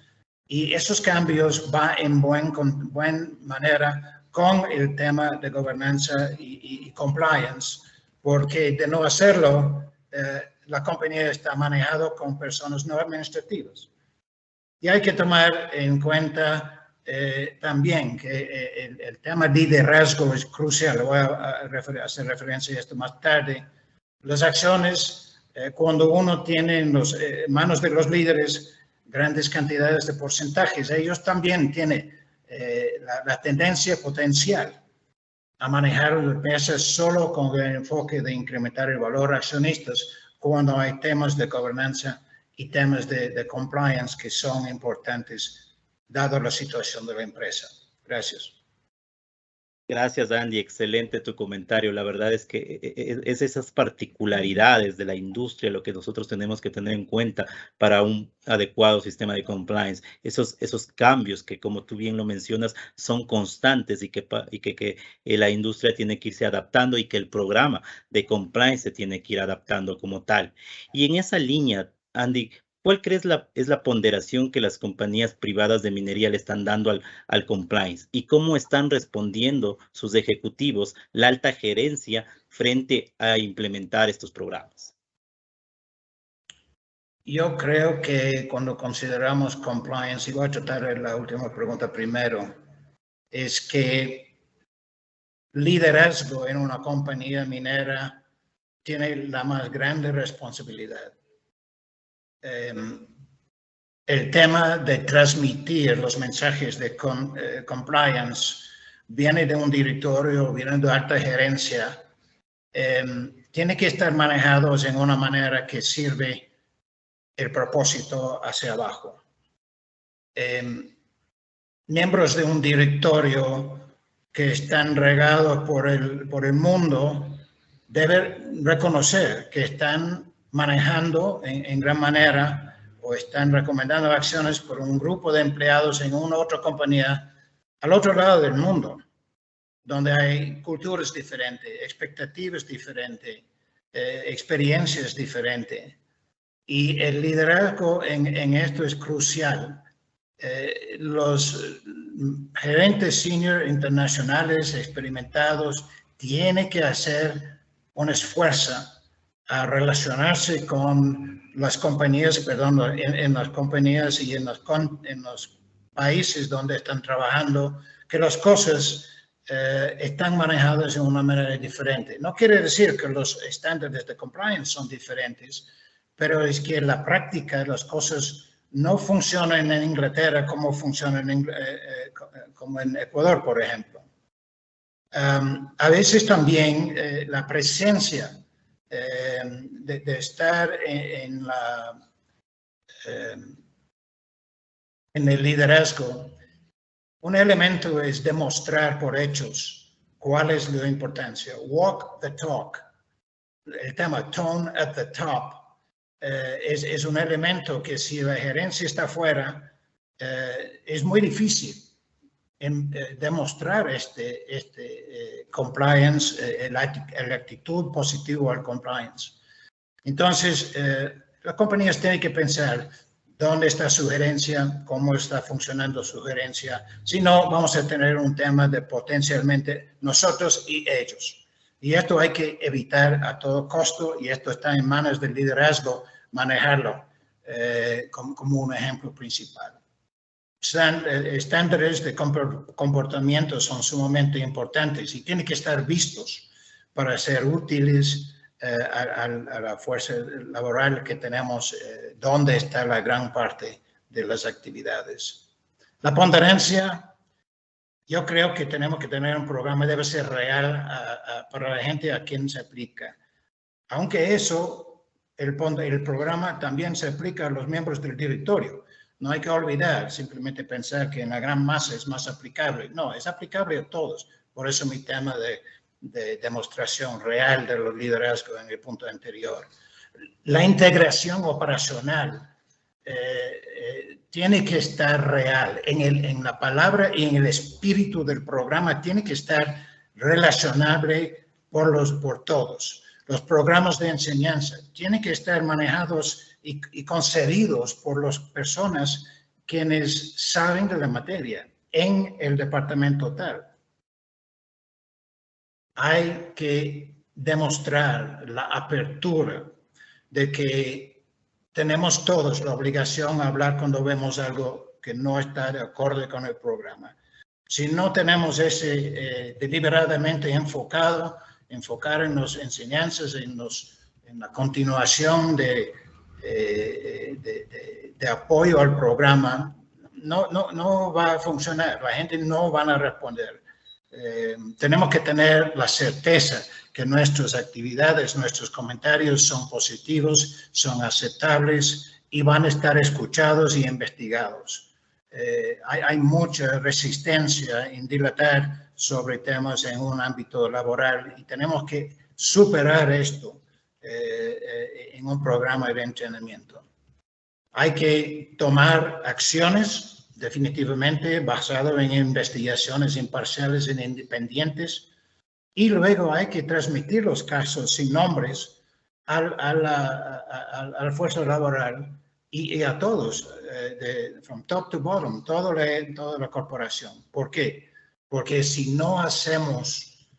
y esos cambios van en buena manera con el tema de gobernanza y compliance, porque de no hacerlo, la compañía está manejada con personas no administrativas. Y hay que tomar en cuenta también que el tema de liderazgo es crucial. Voy a hacer referencia a esto más tarde. Las acciones, cuando uno tiene en manos de los líderes grandes cantidades de porcentajes, ellos también tienen la tendencia potencial a manejar las empresas solo con el enfoque de incrementar el valor a accionistas cuando hay temas de gobernanza y temas de compliance que son importantes dado la situación de la empresa. Gracias. Gracias, Andy. Excelente tu comentario. La verdad es que es esas particularidades de la industria lo que nosotros tenemos que tener en cuenta para un adecuado sistema de compliance. Esos cambios que, como tú bien lo mencionas, son constantes y que la industria tiene que irse adaptando y que el programa de compliance se tiene que ir adaptando como tal. Y en esa línea, Andy, ¿cuál crees es la ponderación que las compañías privadas de minería le están dando al compliance? ¿Y cómo están respondiendo sus ejecutivos, la alta gerencia, frente a implementar estos programas? Yo creo que cuando consideramos compliance, y voy a tratar la última pregunta primero, es que liderazgo en una compañía minera tiene la más grande responsabilidad. El tema de transmitir los mensajes de compliance viene de un directorio, viene de alta gerencia, tiene que estar manejados en una manera que sirve el propósito hacia abajo. Miembros de un directorio que están regados por el mundo deben reconocer que están manejando en gran manera o están recomendando acciones por un grupo de empleados en una otra compañía al otro lado del mundo, donde hay culturas diferentes, expectativas diferentes, experiencias diferentes. Y el liderazgo en esto es crucial. Los gerentes senior internacionales experimentados tienen que hacer un esfuerzo a relacionarse con las compañías, en las compañías y en los países donde están trabajando, que las cosas están manejadas de una manera diferente. No quiere decir que los estándares de compliance son diferentes, pero es que en la práctica las cosas no funcionan en Inglaterra como funcionan como en Ecuador, por ejemplo. A veces también la presencia de estar en el liderazgo, un elemento es demostrar por hechos cuál es la importancia. Walk the talk. El tema tone at the top es un elemento que si la gerencia está afuera, es muy difícil demostrar compliance, la actitud positiva al compliance. Entonces, las compañías tienen que pensar dónde está su gerencia, cómo está funcionando su gerencia. Si no, vamos a tener un tema de potencialmente nosotros y ellos. Y esto hay que evitar a todo costo, y esto está en manos del liderazgo manejarlo como un ejemplo principal. Estándares de comportamiento son sumamente importantes y tienen que estar vistos para ser útiles a la fuerza laboral que tenemos, donde está la gran parte de las actividades. La ponderancia, yo creo que tenemos que tener un programa, debe ser real para la gente a quien se aplica. Aunque eso, el programa también se aplica a los miembros del directorio. No hay que olvidar, simplemente pensar que en la gran masa es más aplicable. No, es aplicable a todos. Por eso mi tema de demostración real de los liderazgos en el punto anterior. La integración operacional tiene que estar real. En la palabra y en el espíritu del programa tiene que estar relacionable por todos. los programas de enseñanza tienen que estar manejados y concebidos por las personas quienes saben de la materia en el departamento tal. Hay que demostrar la apertura de que tenemos todos la obligación de hablar cuando vemos algo que no está de acuerdo con el programa. Si no tenemos ese deliberadamente enfocar en las enseñanzas, en la continuación de apoyo al programa, no va a funcionar, la gente no va a responder. Tenemos que tener la certeza que nuestras actividades, nuestros comentarios son positivos, son aceptables y van a estar escuchados y investigados. Hay mucha resistencia en dilatar sobre temas en un ámbito laboral y tenemos que superar esto en un programa de entrenamiento. Hay que tomar acciones definitivamente basado en investigaciones imparciales e independientes, y luego hay que transmitir los casos sin nombres a la fuerza laboral y a todos, from top to bottom, toda la corporación. ¿Por qué? Porque si no hacemos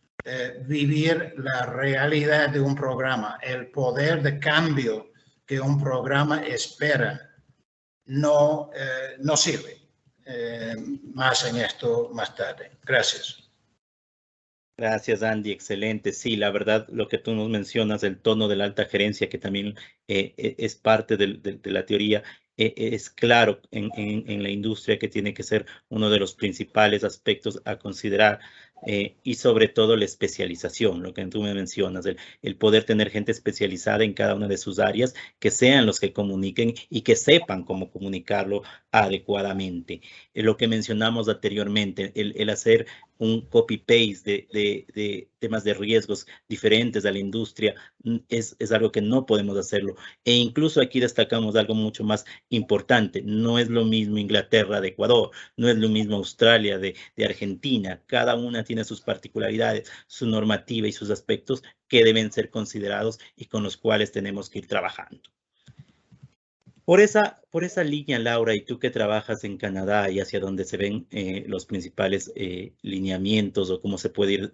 vivir la realidad de un programa, el poder de cambio que un programa espera, no sirve. Más en esto más tarde. Gracias. Gracias, Andy. Excelente. Sí, la verdad, lo que tú nos mencionas, el tono de la alta gerencia, que también es parte de la teoría, es claro en la industria que tiene que ser uno de los principales aspectos a considerar. Y sobre todo la especialización, lo que tú me mencionas, el poder tener gente especializada en cada una de sus áreas, que sean los que comuniquen y que sepan cómo comunicarlo adecuadamente. Lo que mencionamos anteriormente, el hacer un copy-paste de temas de riesgos diferentes a la industria es algo que no podemos hacerlo. E incluso aquí destacamos algo mucho más importante. No es lo mismo Inglaterra de Ecuador, no es lo mismo Australia de Argentina. Cada una tiene sus particularidades, su normativa y sus aspectos que deben ser considerados y con los cuales tenemos que ir trabajando. Por esa línea, Laura, y tú que trabajas en Canadá y hacia donde se ven los principales lineamientos o cómo se puede ir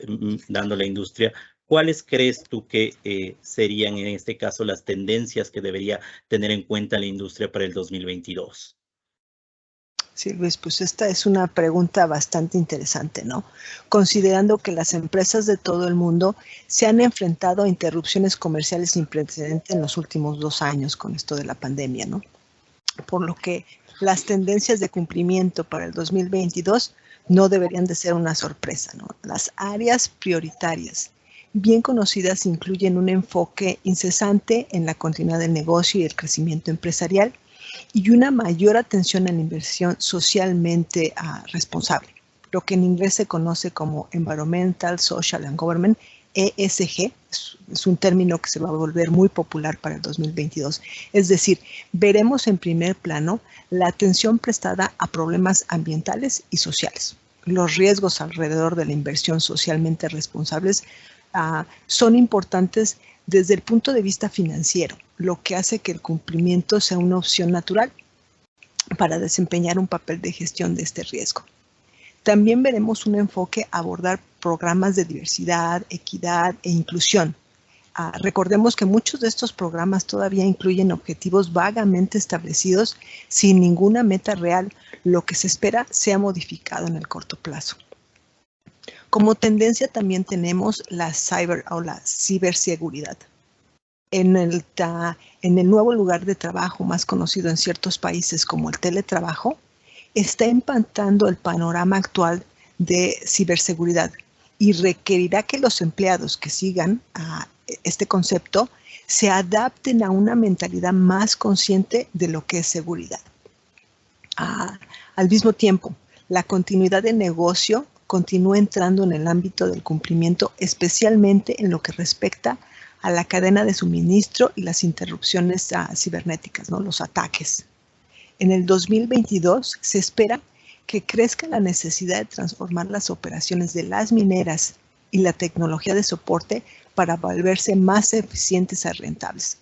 dando la industria, ¿cuáles crees tú que serían en este caso las tendencias que debería tener en cuenta la industria para el 2022? Sí, Luis, pues esta es una pregunta bastante interesante, ¿no? Considerando que las empresas de todo el mundo se han enfrentado a interrupciones comerciales sin precedente en los últimos 2 años con esto de la pandemia, ¿no? Por lo que las tendencias de cumplimiento para el 2022 no deberían de ser una sorpresa, ¿no? Las áreas prioritarias bien conocidas incluyen un enfoque incesante en la continuidad del negocio y el crecimiento empresarial, y una mayor atención a la inversión socialmente responsable, lo que en inglés se conoce como Environmental, Social and Government, ESG, es un término que se va a volver muy popular para el 2022. Es decir, veremos en primer plano la atención prestada a problemas ambientales y sociales. Los riesgos alrededor de la inversión socialmente responsables son importantes desde el punto de vista financiero, lo que hace que el cumplimiento sea una opción natural para desempeñar un papel de gestión de este riesgo. También veremos un enfoque a abordar programas de diversidad, equidad e inclusión. Recordemos que muchos de estos programas todavía incluyen objetivos vagamente establecidos sin ninguna meta real, lo que se espera sea modificado en el corto plazo. Como tendencia también tenemos la ciberseguridad. En el nuevo lugar de trabajo más conocido en ciertos países como el teletrabajo, está impactando el panorama actual de ciberseguridad y requerirá que los empleados que sigan este concepto se adapten a una mentalidad más consciente de lo que es seguridad. Al mismo tiempo, la continuidad del negocio continúa entrando en el ámbito del cumplimiento, especialmente en lo que respecta a la cadena de suministro y las interrupciones cibernéticas, ¿no? Los ataques. En el 2022 se espera que crezca la necesidad de transformar las operaciones de las mineras y la tecnología de soporte para volverse más eficientes y rentables.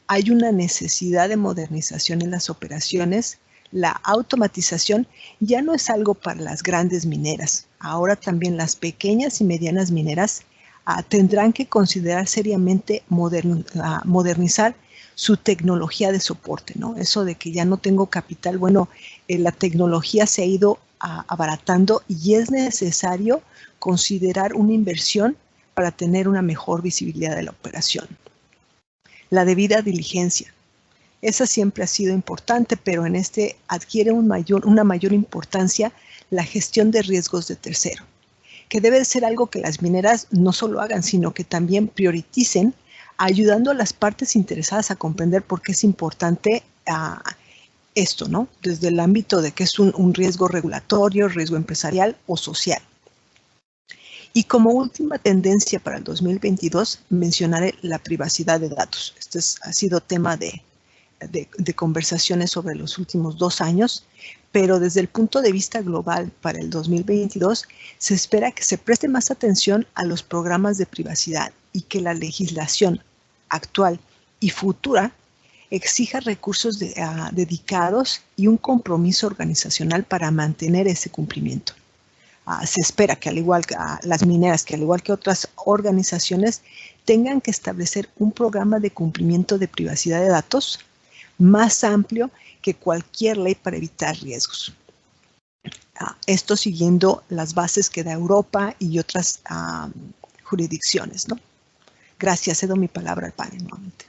Hay una necesidad de modernización en las operaciones. La automatización ya no es algo para las grandes mineras. Ahora también las pequeñas y medianas mineras tendrán que considerar seriamente modernizar su tecnología de soporte, ¿no? Eso de que ya no tengo capital, bueno, la tecnología se ha ido abaratando y es necesario considerar una inversión para tener una mejor visibilidad de la operación. La debida diligencia. Esa siempre ha sido importante, pero en este adquiere una mayor importancia la gestión de riesgos de tercero, que debe ser algo que las mineras no solo hagan, sino que también prioricen, ayudando a las partes interesadas a comprender por qué es importante esto, ¿no? Desde el ámbito de que es un riesgo regulatorio, riesgo empresarial o social. Y como última tendencia para el 2022, mencionaré la privacidad de datos. Este ha sido tema de conversaciones sobre los últimos 2 años, pero desde el punto de vista global para el 2022 se espera que se preste más atención a los programas de privacidad y que la legislación actual y futura exija recursos dedicados y un compromiso organizacional para mantener ese cumplimiento. Se espera que al igual que las mineras, que al igual que otras organizaciones, tengan que establecer un programa de cumplimiento de privacidad de datos más amplio que cualquier ley para evitar riesgos. Esto siguiendo las bases que da Europa y otras jurisdicciones, ¿no? Gracias, cedo mi palabra al panel nuevamente.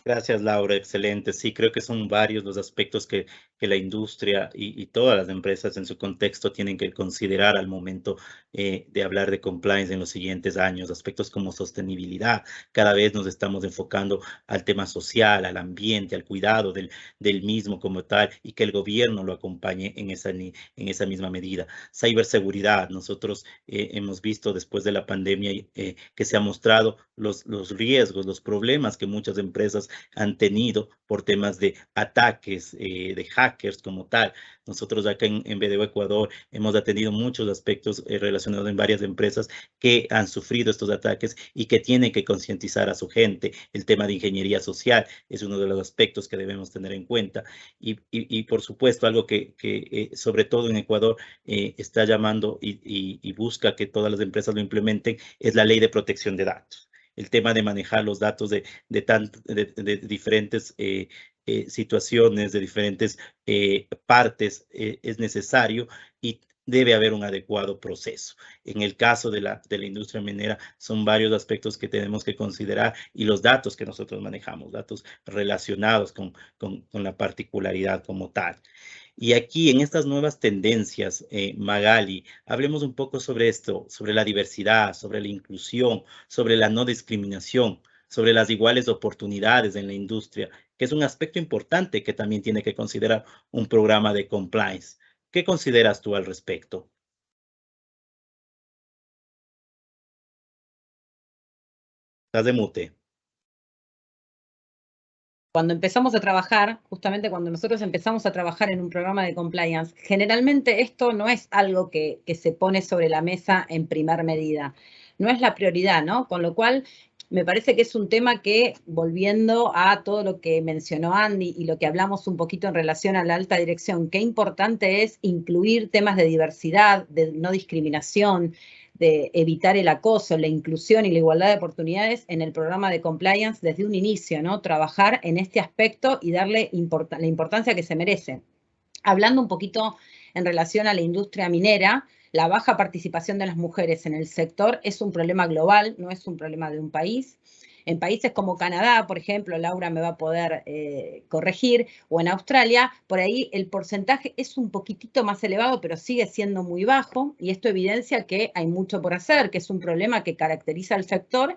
Gracias, Laura. Excelente. Sí, creo que son varios los aspectos que la industria y todas las empresas en su contexto tienen que considerar al momento de hablar de compliance en los siguientes años. Aspectos como sostenibilidad. Cada vez nos estamos enfocando al tema social, al ambiente, al cuidado del mismo como tal y que el gobierno lo acompañe en esa misma medida. Ciberseguridad. Nosotros hemos visto después de la pandemia que se han mostrado los riesgos, los problemas que muchas empresas han tenido por temas de ataques, de hackers como tal. Nosotros acá en BDO Ecuador hemos atendido muchos aspectos relacionados en varias empresas que han sufrido estos ataques y que tienen que concientizar a su gente. El tema de ingeniería social es uno de los aspectos que debemos tener en cuenta. Y por supuesto, algo que sobre todo en Ecuador está llamando y busca que todas las empresas lo implementen es la ley de protección de datos. El tema de manejar los datos de diferentes situaciones, de diferentes partes es necesario y debe haber un adecuado proceso. En el caso de la industria minera, son varios aspectos que tenemos que considerar y los datos que nosotros manejamos, datos relacionados con la particularidad como tal. Y aquí en estas nuevas tendencias, Magali, hablemos un poco sobre esto, sobre la diversidad, sobre la inclusión, sobre la no discriminación, sobre las iguales oportunidades en la industria, que es un aspecto importante que también tiene que considerar un programa de compliance. ¿Qué consideras tú al respecto? Estás de mute. Cuando empezamos a trabajar, justamente cuando nosotros empezamos a trabajar en un programa de compliance, generalmente esto no es algo que se pone sobre la mesa en primer medida. No es la prioridad, ¿no? Con lo cual, me parece que es un tema que, volviendo a todo lo que mencionó Andy y lo que hablamos un poquito en relación a la alta dirección, qué importante es incluir temas de diversidad, de no discriminación, de evitar el acoso, la inclusión y la igualdad de oportunidades en el programa de compliance desde un inicio, ¿no? Trabajar en este aspecto y darle la importancia que se merece. Hablando un poquito en relación a la industria minera, la baja participación de las mujeres en el sector es un problema global, no es un problema de un país. En países como Canadá, por ejemplo, Laura me va a poder corregir, o en Australia, por ahí el porcentaje es un poquitito más elevado, pero sigue siendo muy bajo, y esto evidencia que hay mucho por hacer, que es un problema que caracteriza al sector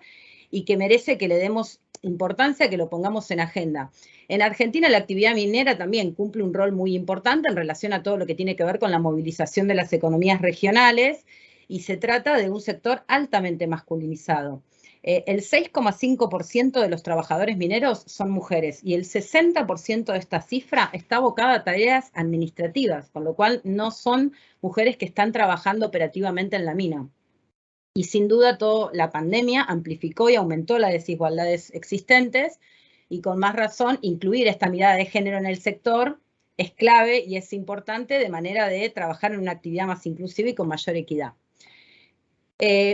y que merece que le demos importancia, que lo pongamos en agenda. En Argentina la actividad minera también cumple un rol muy importante en relación a todo lo que tiene que ver con la movilización de las economías regionales, y se trata de un sector altamente masculinizado. El 6,5% de los trabajadores mineros son mujeres y el 60% de esta cifra está abocada a tareas administrativas, con lo cual no son mujeres que están trabajando operativamente en la mina. Y sin duda la pandemia amplificó y aumentó las desigualdades existentes y con más razón incluir esta mirada de género en el sector es clave y es importante de manera de trabajar en una actividad más inclusiva y con mayor equidad.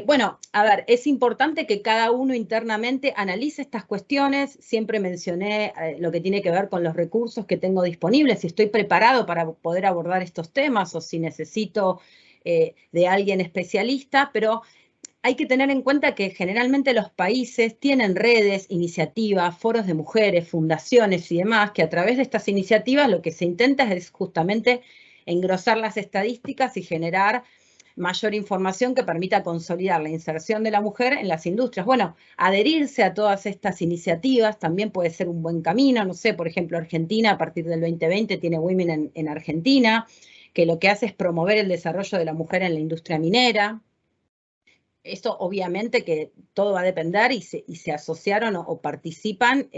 Bueno, a ver, es importante que cada uno internamente analice estas cuestiones. Siempre mencioné lo que tiene que ver con los recursos que tengo disponibles, si estoy preparado para poder abordar estos temas o si necesito de alguien especialista, pero hay que tener en cuenta que generalmente los países tienen redes, iniciativas, foros de mujeres, fundaciones y demás, que a través de estas iniciativas lo que se intenta es justamente engrosar las estadísticas y generar mayor información que permita consolidar la inserción de la mujer en las industrias. Bueno, adherirse a todas estas iniciativas también puede ser un buen camino. No sé, por ejemplo, Argentina a partir del 2020 tiene Women en Argentina, que lo que hace es promover el desarrollo de la mujer en la industria minera. Esto obviamente que todo va a depender y se asociaron o participan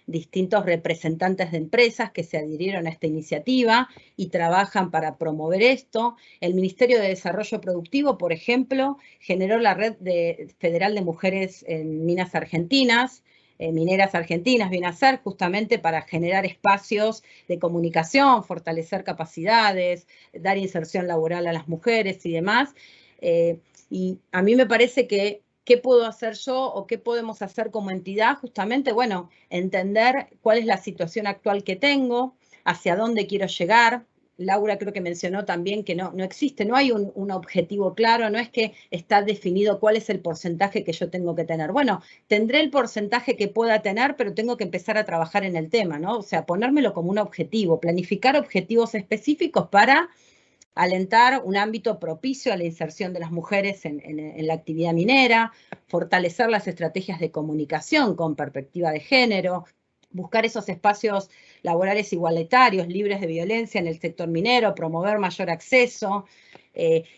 distintos representantes de empresas que se adhirieron a esta iniciativa y trabajan para promover esto. El Ministerio de Desarrollo Productivo, por ejemplo, generó la Red Federal de Mujeres en Minas Argentinas, Mineras Argentinas, viene a ser justamente para generar espacios de comunicación, fortalecer capacidades, dar inserción laboral a las mujeres y demás. Y a mí me parece que, ¿qué puedo hacer yo o qué podemos hacer como entidad? Justamente, bueno, entender cuál es la situación actual que tengo, hacia dónde quiero llegar. Laura creo que mencionó también que no existe, no hay un objetivo claro, no es que está definido cuál es el porcentaje que yo tengo que tener. Bueno, tendré el porcentaje que pueda tener, pero tengo que empezar a trabajar en el tema, ¿no? O sea, ponérmelo como un objetivo, planificar objetivos específicos para alentar un ámbito propicio a la inserción de las mujeres en la actividad minera, fortalecer las estrategias de comunicación con perspectiva de género, buscar esos espacios laborales igualitarios, libres de violencia en el sector minero, promover mayor acceso,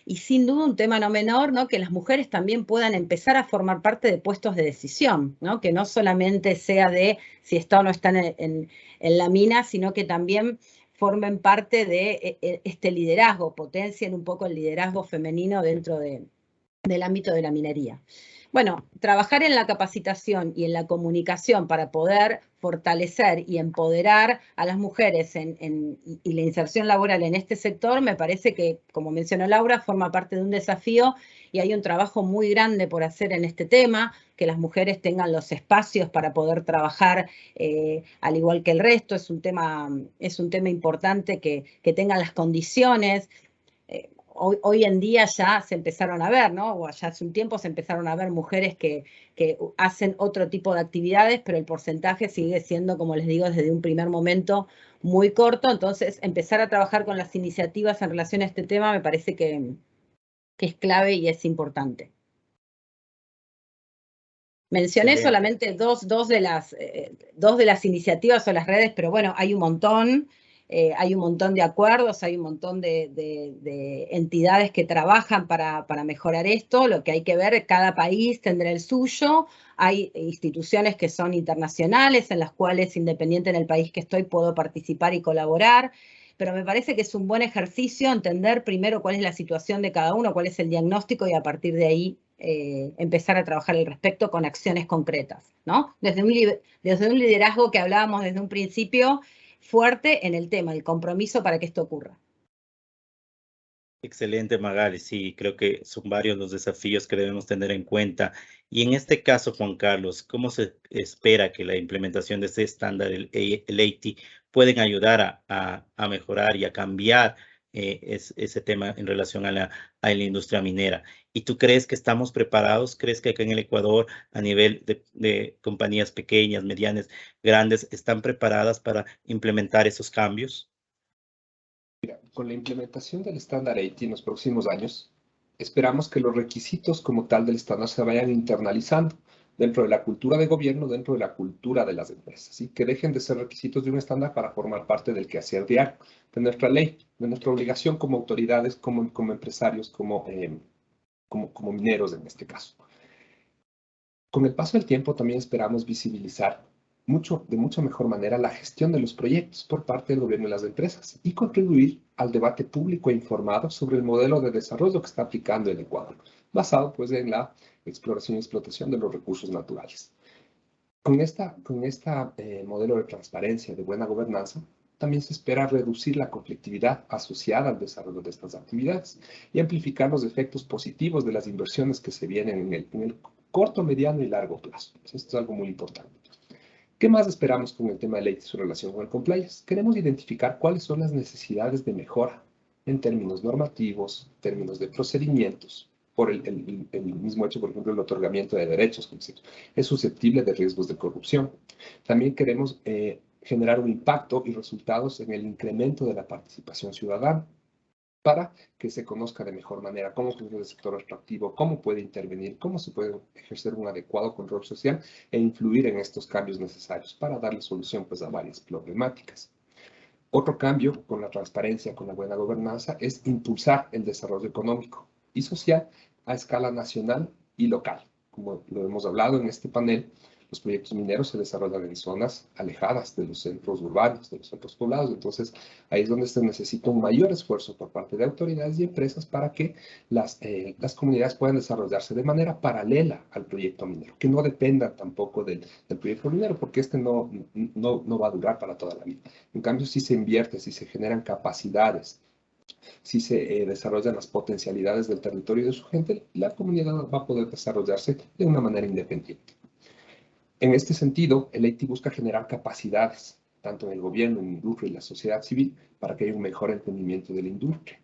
y sin duda un tema no menor, ¿no? Que las mujeres también puedan empezar a formar parte de puestos de decisión, ¿no? Que no solamente sea de si está o no está en la mina, sino que también formen parte de este liderazgo, potencien un poco el liderazgo femenino dentro del ámbito de la minería. Bueno, trabajar en la capacitación y en la comunicación para poder fortalecer y empoderar a las mujeres y la inserción laboral en este sector, me parece que, como mencionó Laura, forma parte de un desafío y hay un trabajo muy grande por hacer en este tema, que las mujeres tengan los espacios para poder trabajar al igual que el resto. Es un tema importante que tengan las condiciones. Hoy en día ya se empezaron a ver, ¿no? O ya hace un tiempo se empezaron a ver mujeres que hacen otro tipo de actividades, pero el porcentaje sigue siendo, como les digo, desde un primer momento muy corto. Entonces, empezar a trabajar con las iniciativas en relación a este tema me parece que es clave y es importante. Mencioné solamente dos de las iniciativas o las redes, pero bueno, hay un montón. Hay un montón de acuerdos, hay un montón de entidades que trabajan para mejorar esto. Lo que hay que ver, cada país tendrá el suyo. Hay instituciones que son internacionales, en las cuales, independiente del país que estoy, puedo participar y colaborar. Pero me parece que es un buen ejercicio entender primero cuál es la situación de cada uno, cuál es el diagnóstico y a partir de ahí empezar a trabajar al respecto con acciones concretas, ¿no? Desde un liderazgo que hablábamos desde un principio, fuerte en el tema, el compromiso para que esto ocurra. Excelente, Magali. Sí, creo que son varios los desafíos que debemos tener en cuenta. Y en este caso, Juan Carlos, ¿cómo se espera que la implementación de este estándar, el 80, pueden ayudar a mejorar y a cambiar ese tema en relación a la industria minera? ¿Y tú crees que estamos preparados? ¿Crees que acá en el Ecuador, a nivel de compañías pequeñas, medianas, grandes, están preparadas para implementar esos cambios? Mira, con la implementación del estándar 80 en los próximos años, esperamos que los requisitos como tal del estándar se vayan internalizando dentro de la cultura de gobierno, dentro de la cultura de las empresas, y que dejen de ser requisitos de un estándar para formar parte del quehacer diario, de nuestra ley, de nuestra obligación como autoridades, como empresarios, como mineros en este caso. Con el paso del tiempo también esperamos visibilizar de mucha mejor manera la gestión de los proyectos por parte del gobierno y las empresas y contribuir al debate público e informado sobre el modelo de desarrollo que está aplicando el Ecuador, basado pues en la exploración y explotación de los recursos naturales. Con esta modelo de transparencia, de buena gobernanza, también se espera reducir la conflictividad asociada al desarrollo de estas actividades y amplificar los efectos positivos de las inversiones que se vienen en el corto, mediano y largo plazo. Esto es algo muy importante. ¿Qué más esperamos con el tema de ley y su relación con el compliance? Queremos identificar cuáles son las necesidades de mejora en términos normativos, términos de procedimientos, por el mismo hecho, por ejemplo, el otorgamiento de derechos, es susceptible de riesgos de corrupción. También queremos generar un impacto y resultados en el incremento de la participación ciudadana para que se conozca de mejor manera cómo funciona el sector extractivo, cómo puede intervenir, cómo se puede ejercer un adecuado control social e influir en estos cambios necesarios para darle solución pues, a varias problemáticas. Otro cambio con la transparencia, con la buena gobernanza, es impulsar el desarrollo económico y social a escala nacional y local. Como lo hemos hablado en este panel, los proyectos mineros se desarrollan en zonas alejadas de los centros urbanos, de los centros poblados. Entonces, ahí es donde se necesita un mayor esfuerzo por parte de autoridades y empresas para que las comunidades puedan desarrollarse de manera paralela al proyecto minero, que no dependan tampoco del proyecto minero, porque este no va a durar para toda la vida. En cambio, si se invierte, si se generan capacidades, si se desarrollan las potencialidades del territorio y de su gente, la comunidad va a poder desarrollarse de una manera independiente. En este sentido, el EITI busca generar capacidades, tanto en el gobierno, en la industria y la sociedad civil, para que haya un mejor entendimiento de la industria.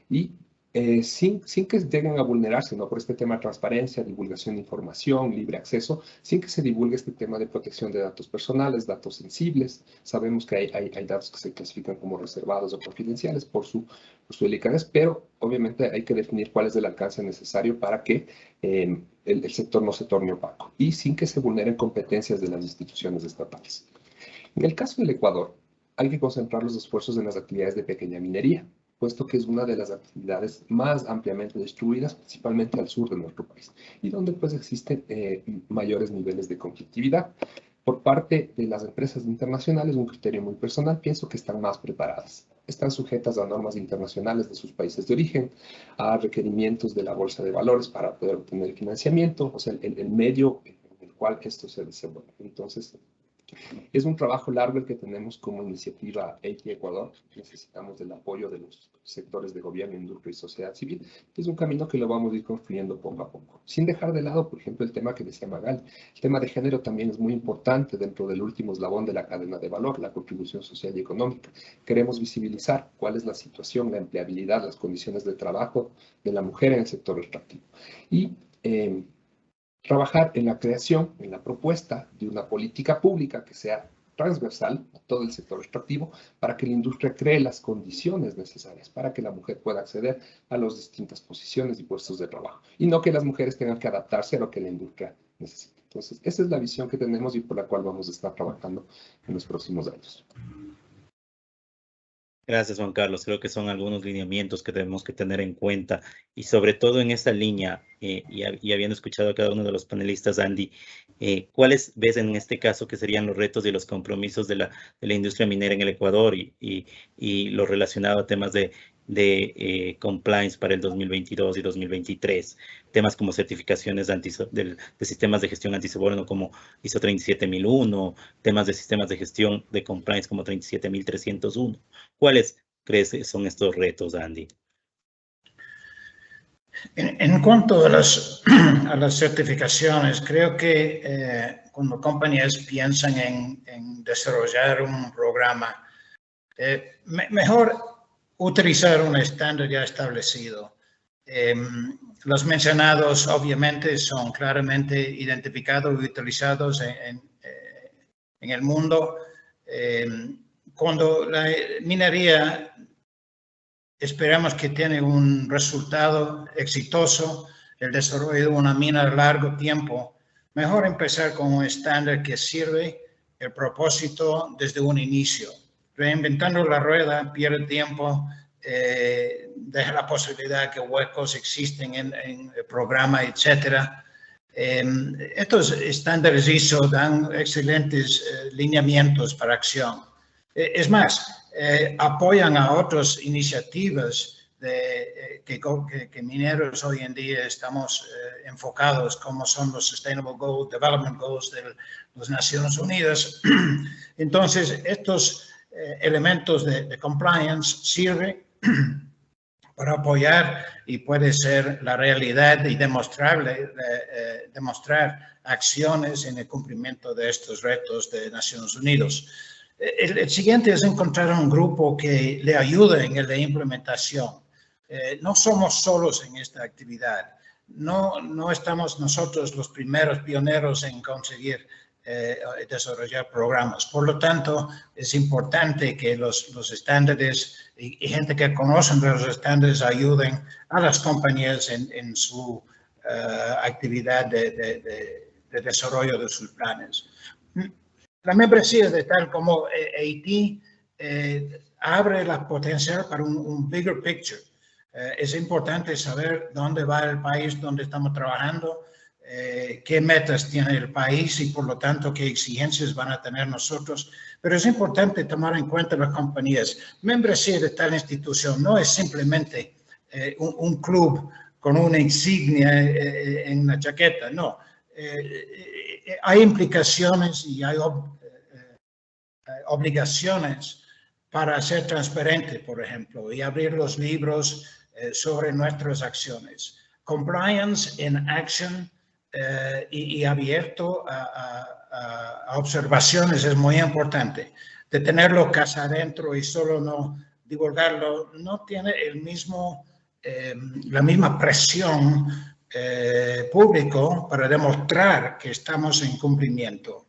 Y sin que lleguen a vulnerarse, ¿no? Por este tema de transparencia, divulgación de información, libre acceso, sin que se divulgue este tema de protección de datos personales, datos sensibles. Sabemos que hay datos que se clasifican como reservados o confidenciales por su delicadez, pero obviamente hay que definir cuál es el alcance necesario para que el sector no se torne opaco y sin que se vulneren competencias de las instituciones estatales. En el caso del Ecuador, hay que concentrar los esfuerzos en las actividades de pequeña minería, puesto que es una de las actividades más ampliamente distribuidas, principalmente al sur de nuestro país, y donde pues existen mayores niveles de conflictividad. Por parte de las empresas internacionales, un criterio muy personal, pienso que están más preparadas. Están sujetas a normas internacionales de sus países de origen, a requerimientos de la bolsa de valores para poder obtener financiamiento, o sea, el medio en el cual esto se desenvuelve. Entonces, es un trabajo largo el que tenemos como iniciativa EITI Ecuador. Necesitamos del apoyo de los sectores de gobierno, industria y sociedad civil. Es un camino que lo vamos a ir construyendo poco a poco. Sin dejar de lado, por ejemplo, el tema que decía Magal. El tema de género también es muy importante dentro del último eslabón de la cadena de valor, la contribución social y económica. Queremos visibilizar cuál es la situación, la empleabilidad, las condiciones de trabajo de la mujer en el sector extractivo. Y trabajar en la creación, en la propuesta de una política pública que sea transversal a todo el sector extractivo para que la industria cree las condiciones necesarias para que la mujer pueda acceder a las distintas posiciones y puestos de trabajo y no que las mujeres tengan que adaptarse a lo que la industria necesita. Entonces, esa es la visión que tenemos y por la cual vamos a estar trabajando en los próximos años. Gracias, Juan Carlos. Creo que son algunos lineamientos que tenemos que tener en cuenta y sobre todo en esta línea, y habiendo escuchado a cada uno de los panelistas, Andy, ¿cuáles ves en este caso que serían los retos y los compromisos de la industria minera en el Ecuador y lo relacionado a temas de compliance para el 2022 y 2023, temas como certificaciones de sistemas de gestión antisoborno como ISO 37001, temas de sistemas de gestión de compliance como 37301. ¿Cuáles crees que son estos retos, Andy? En cuanto a las certificaciones, creo que cuando compañías piensan en desarrollar un programa, mejor utilizar un estándar ya establecido. Los mencionados obviamente son claramente identificados y utilizados en el mundo. Cuando la minería esperamos que tiene un resultado exitoso, el desarrollo de una mina a largo tiempo, mejor empezar con un estándar que sirve el propósito desde un inicio. Reinventando la rueda pierde tiempo, deja la posibilidad que huecos existen en el programa, etcétera. Estos estándares ISO dan excelentes lineamientos para acción. Es más, apoyan a otras iniciativas que mineros hoy en día estamos enfocados, como son los Sustainable Goals, Development Goals de las Naciones Unidas. Entonces, estos elementos de compliance sirven para apoyar y puede ser la realidad y demostrar acciones en el cumplimiento de estos retos de Naciones Unidas. El siguiente es encontrar un grupo que le ayude en la implementación. No somos solos en esta actividad. No estamos nosotros los primeros pioneros en conseguir desarrollar programas. Por lo tanto, es importante que los estándares y gente que conocen de los estándares ayuden a las compañías en su actividad de desarrollo de sus planes. La membresía de tal como Haití abre la potencial para un bigger picture. Es importante saber dónde va el país donde estamos trabajando, qué metas tiene el país y por lo tanto qué exigencias van a tener nosotros. Pero es importante tomar en cuenta las compañías. Membresía de tal institución no es simplemente un club con una insignia en la chaqueta, no. Hay implicaciones y hay obligaciones para ser transparente, por ejemplo, y abrir los libros sobre nuestras acciones. Compliance in action y abierto a observaciones es muy importante. De tenerlo casa adentro y solo no divulgarlo no tiene la misma presión público para demostrar que estamos en cumplimiento.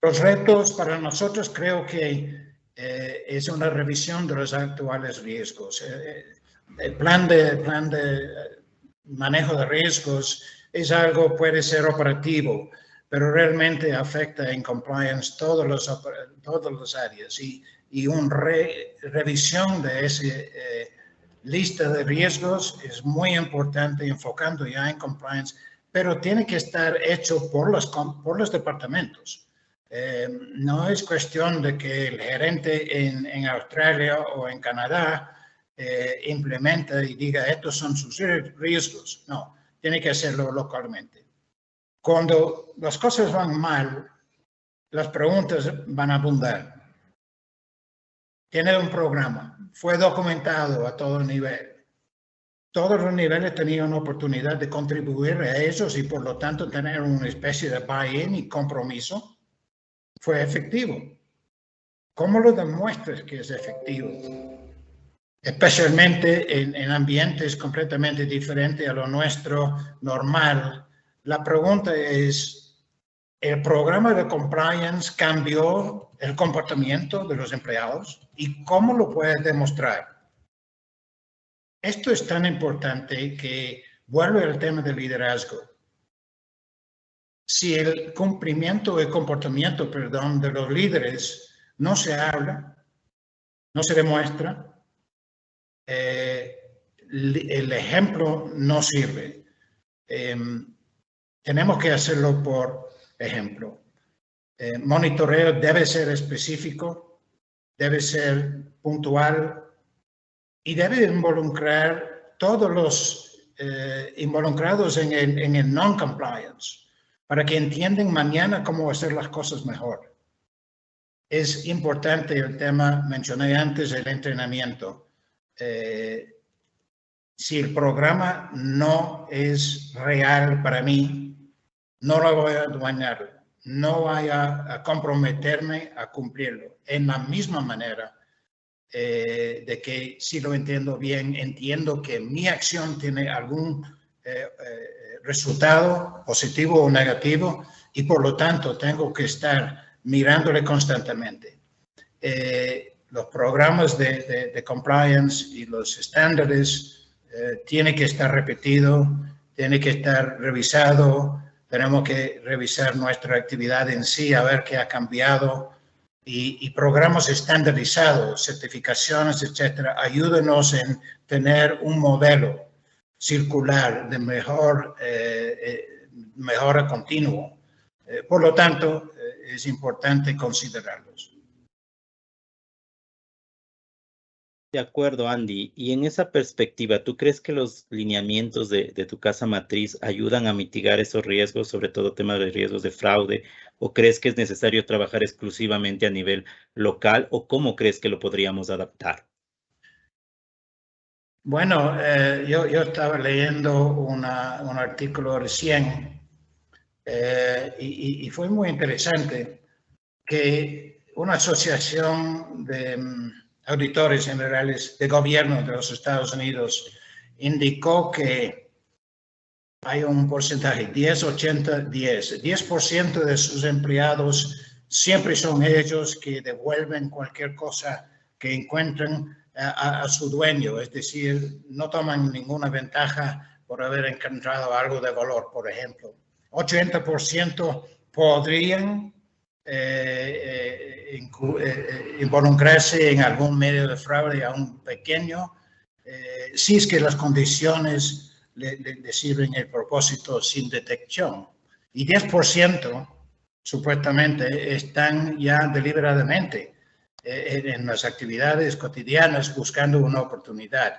Los retos para nosotros creo que es una revisión de los actuales riesgos. El plan de manejo de riesgos es algo, puede ser operativo, pero realmente afecta en compliance todas las áreas y una revisión de esa lista de riesgos es muy importante, enfocando ya en compliance, pero tiene que estar hecho por los departamentos. No es cuestión de que el gerente en Australia o en Canadá implementa y diga estos son sus riesgos. No, tiene que hacerlo localmente. Cuando las cosas van mal, las preguntas van a abundar. Tiene un programa, fue documentado a todo nivel. Todos los niveles tenían oportunidad de contribuir a ellos y por lo tanto tener una especie de buy-in y compromiso. Fue efectivo. ¿Cómo lo demuestras que es efectivo? Especialmente en ambientes completamente diferentes a lo nuestro normal. La pregunta es, ¿el programa de compliance cambió el comportamiento de los empleados? ¿Y cómo lo puedes demostrar? Esto es tan importante que vuelve al tema del liderazgo. Si el comportamiento de los líderes no se habla, no se demuestra, el ejemplo no sirve. Tenemos que hacerlo por ejemplo. Monitoreo debe ser específico, debe ser puntual y debe involucrar todos los involucrados en el non-compliance, para que entiendan mañana cómo hacer las cosas mejor. Es importante el tema, mencioné antes, el entrenamiento. Si el programa no es real para mí, no lo voy a adueñar, no voy a comprometerme a cumplirlo. En la misma manera de que si lo entiendo bien, entiendo que mi acción tiene algún resultado positivo o negativo y por lo tanto tengo que estar mirándole constantemente. Los programas de compliance y los estándares tienen que estar repetidos, tienen que estar revisados, tenemos que revisar nuestra actividad en sí, a ver qué ha cambiado y programas estandarizados, certificaciones, etcétera, ayúdenos en tener un modelo circular de mejora continuo. Por lo tanto, es importante considerarlos. De acuerdo, Andy. Y en esa perspectiva, ¿tú crees que los lineamientos de tu casa matriz ayudan a mitigar esos riesgos, sobre todo temas de riesgos de fraude? ¿O crees que es necesario trabajar exclusivamente a nivel local? ¿O cómo crees que lo podríamos adaptar? Bueno, yo estaba leyendo un artículo recién y fue muy interesante que una asociación de auditores generales de gobierno de los Estados Unidos indicó que hay un porcentaje, 10% de sus empleados siempre son ellos que devuelven cualquier cosa que encuentren a su dueño, es decir, no toman ninguna ventaja por haber encontrado algo de valor, por ejemplo. 80% podrían involucrarse en algún medio de fraude, aún pequeño, si es que las condiciones le sirven el propósito sin detección. Y 10% supuestamente están ya deliberadamente en las actividades cotidianas buscando una oportunidad.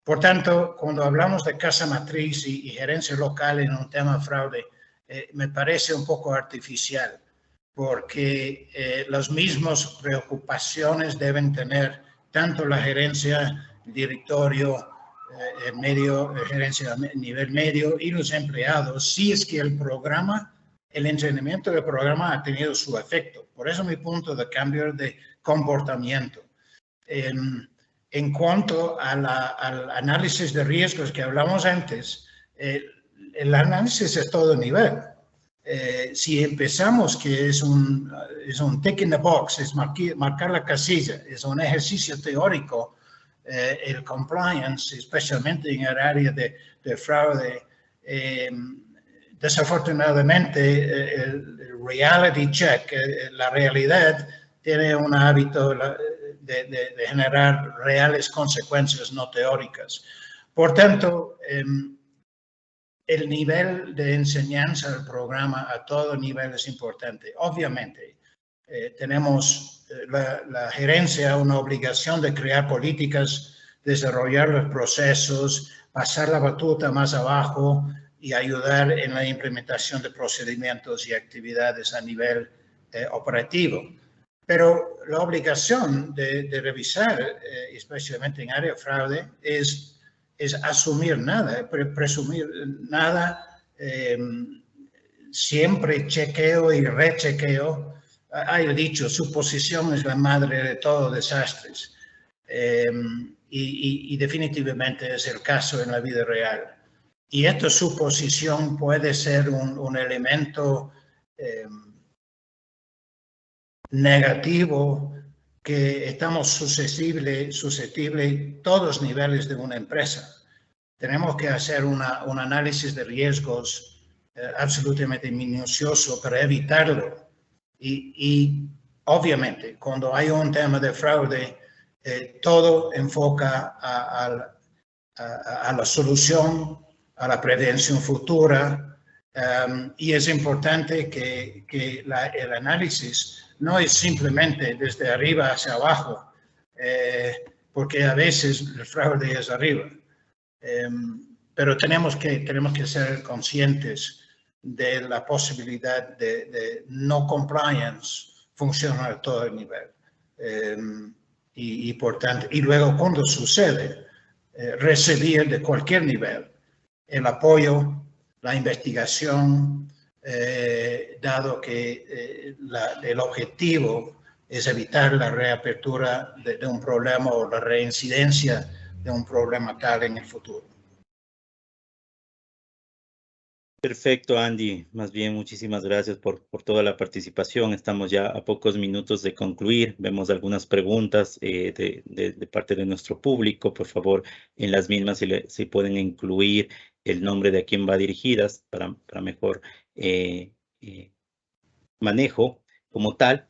Por tanto, cuando hablamos de casa matriz y gerencia local en un tema fraude, me parece un poco artificial, porque las mismas preocupaciones deben tener tanto la gerencia, el directorio, el medio, gerencia a nivel medio y los empleados, si es que el entrenamiento del programa ha tenido su efecto. Por eso mi punto de cambio de comportamiento. En cuanto al análisis de riesgos que hablamos antes, el análisis es todo nivel. Si empezamos que es un tick in the box, es marcar la casilla, es un ejercicio teórico, el compliance, especialmente en el área de fraude, desafortunadamente el reality check, la realidad tiene un hábito de generar reales consecuencias no teóricas. Por tanto, el nivel de enseñanza del programa a todo nivel es importante. Obviamente, tenemos la gerencia una obligación de crear políticas, desarrollar los procesos, pasar la batuta más abajo y ayudar en la implementación de procedimientos y actividades a nivel operativo. Pero la obligación de revisar, especialmente en área de fraude, es asumir nada, presumir nada, siempre chequeo y rechequeo. Hay el dicho, suposición es la madre de todos desastres. Y definitivamente es el caso en la vida real. Y esta suposición puede ser un elemento negativo que estamos susceptibles todos los niveles de una empresa. Tenemos que hacer un análisis de riesgos absolutamente minucioso para evitarlo. Y obviamente, cuando hay un tema de fraude, todo enfoca a la solución, a la prevención futura, y es importante que el análisis no es simplemente desde arriba hacia abajo, porque a veces el fraude es arriba. Pero tenemos que ser conscientes de la posibilidad de no compliance funcionar a todo el nivel. Y por tanto, y luego cuando sucede, recibir de cualquier nivel el apoyo, la investigación, dado que el objetivo es evitar la reapertura de un problema o la reincidencia de un problema tal en el futuro. Perfecto, Andy. Más bien, muchísimas gracias por toda la participación. Estamos ya a pocos minutos de concluir. Vemos algunas preguntas de parte de nuestro público. Por favor, en las mismas si pueden incluir el nombre de a quién va dirigidas para mejor manejo como tal.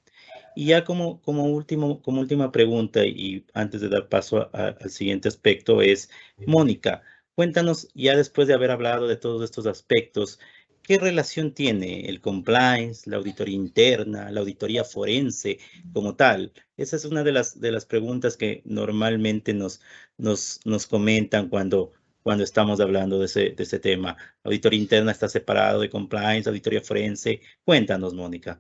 Y ya como última pregunta y antes de dar paso al siguiente aspecto es, Mónica, Cuéntanos, ya después de haber hablado de todos estos aspectos, ¿qué relación tiene el compliance, la auditoría interna, la auditoría forense como tal? Esa es una de las preguntas que normalmente nos comentan cuando estamos hablando de ese tema. Auditoría interna está separado de compliance, auditoría forense. Cuéntanos, Mónica.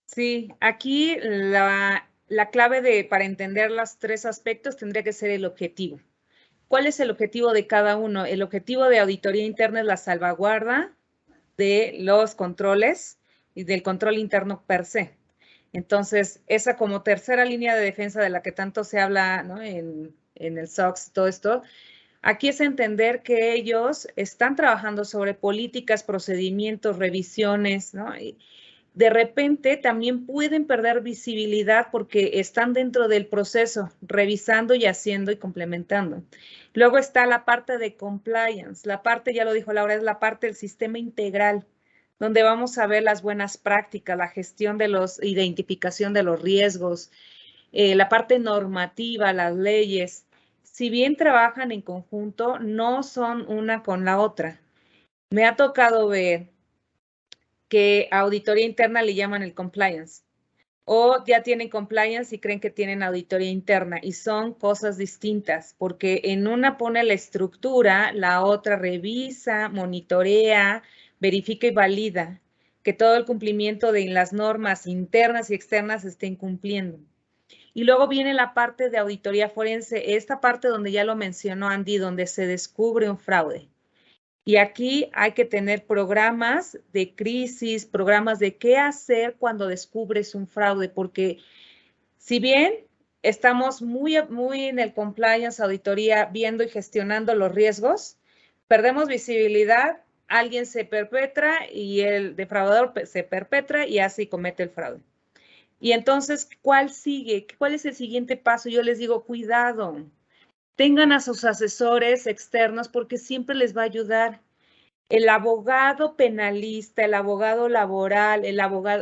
Sí, aquí la clave para entender los tres aspectos tendría que ser el objetivo. ¿Cuál es el objetivo de cada uno? El objetivo de auditoría interna es la salvaguarda de los controles y del control interno per se. Entonces, esa como tercera línea de defensa de la que tanto se habla, ¿no?, en el SOX, todo esto, aquí es entender que ellos están trabajando sobre políticas, procedimientos, revisiones, ¿no? Y de repente también pueden perder visibilidad porque están dentro del proceso, revisando y haciendo y complementando. Luego está la parte de compliance. La parte, ya lo dijo Laura, es la parte del sistema integral, donde vamos a ver las buenas prácticas, la gestión de identificación de los riesgos, la parte normativa, las leyes. Si bien trabajan en conjunto, no son una con la otra. Me ha tocado ver que a auditoría interna le llaman el compliance, o ya tienen compliance y creen que tienen auditoría interna, y son cosas distintas, porque en una pone la estructura, la otra revisa, monitorea, verifica y valida que todo el cumplimiento de las normas internas y externas estén cumpliendo. Y luego viene la parte de auditoría forense, esta parte donde ya lo mencionó Andy, donde se descubre un fraude. Y aquí hay que tener programas de crisis, programas de qué hacer cuando descubres un fraude, porque si bien estamos muy en el compliance, auditoría, viendo y gestionando los riesgos, perdemos visibilidad, alguien se perpetra y el defraudador se perpetra y así comete el fraude. Y entonces, ¿cuál sigue? ¿Cuál es el siguiente paso? Yo les digo, cuidado, tengan a sus asesores externos porque siempre les va a ayudar. El abogado penalista, el abogado laboral,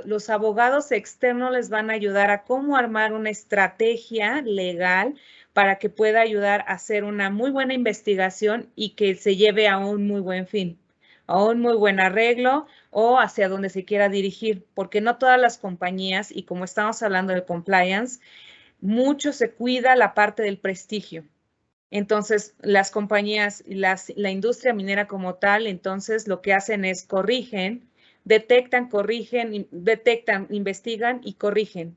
los abogados externos les van a ayudar a cómo armar una estrategia legal para que pueda ayudar a hacer una muy buena investigación y que se lleve a un muy buen fin, a un muy buen arreglo o hacia donde se quiera dirigir, porque no todas las compañías, y como estamos hablando de compliance, mucho se cuida la parte del prestigio. Entonces, las compañías, la industria minera como tal, entonces lo que hacen es corrigen, detectan, investigan y corrigen.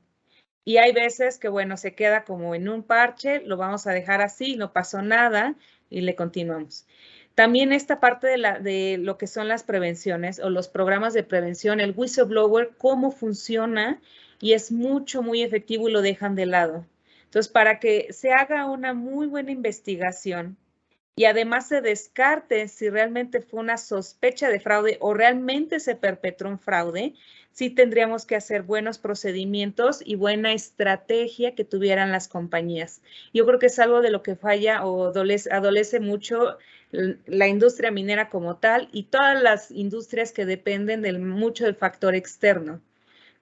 Y hay veces que, bueno, se queda como en un parche, lo vamos a dejar así, no pasó nada y le continuamos. También esta parte de lo que son las prevenciones o los programas de prevención, el whistleblower, cómo funciona y es muy efectivo y lo dejan de lado. Entonces, para que se haga una muy buena investigación y además se descarte si realmente fue una sospecha de fraude o realmente se perpetró un fraude, sí tendríamos que hacer buenos procedimientos y buena estrategia que tuvieran las compañías. Yo creo que es algo de lo que falla o adolece mucho la industria minera como tal y todas las industrias que dependen mucho del factor externo.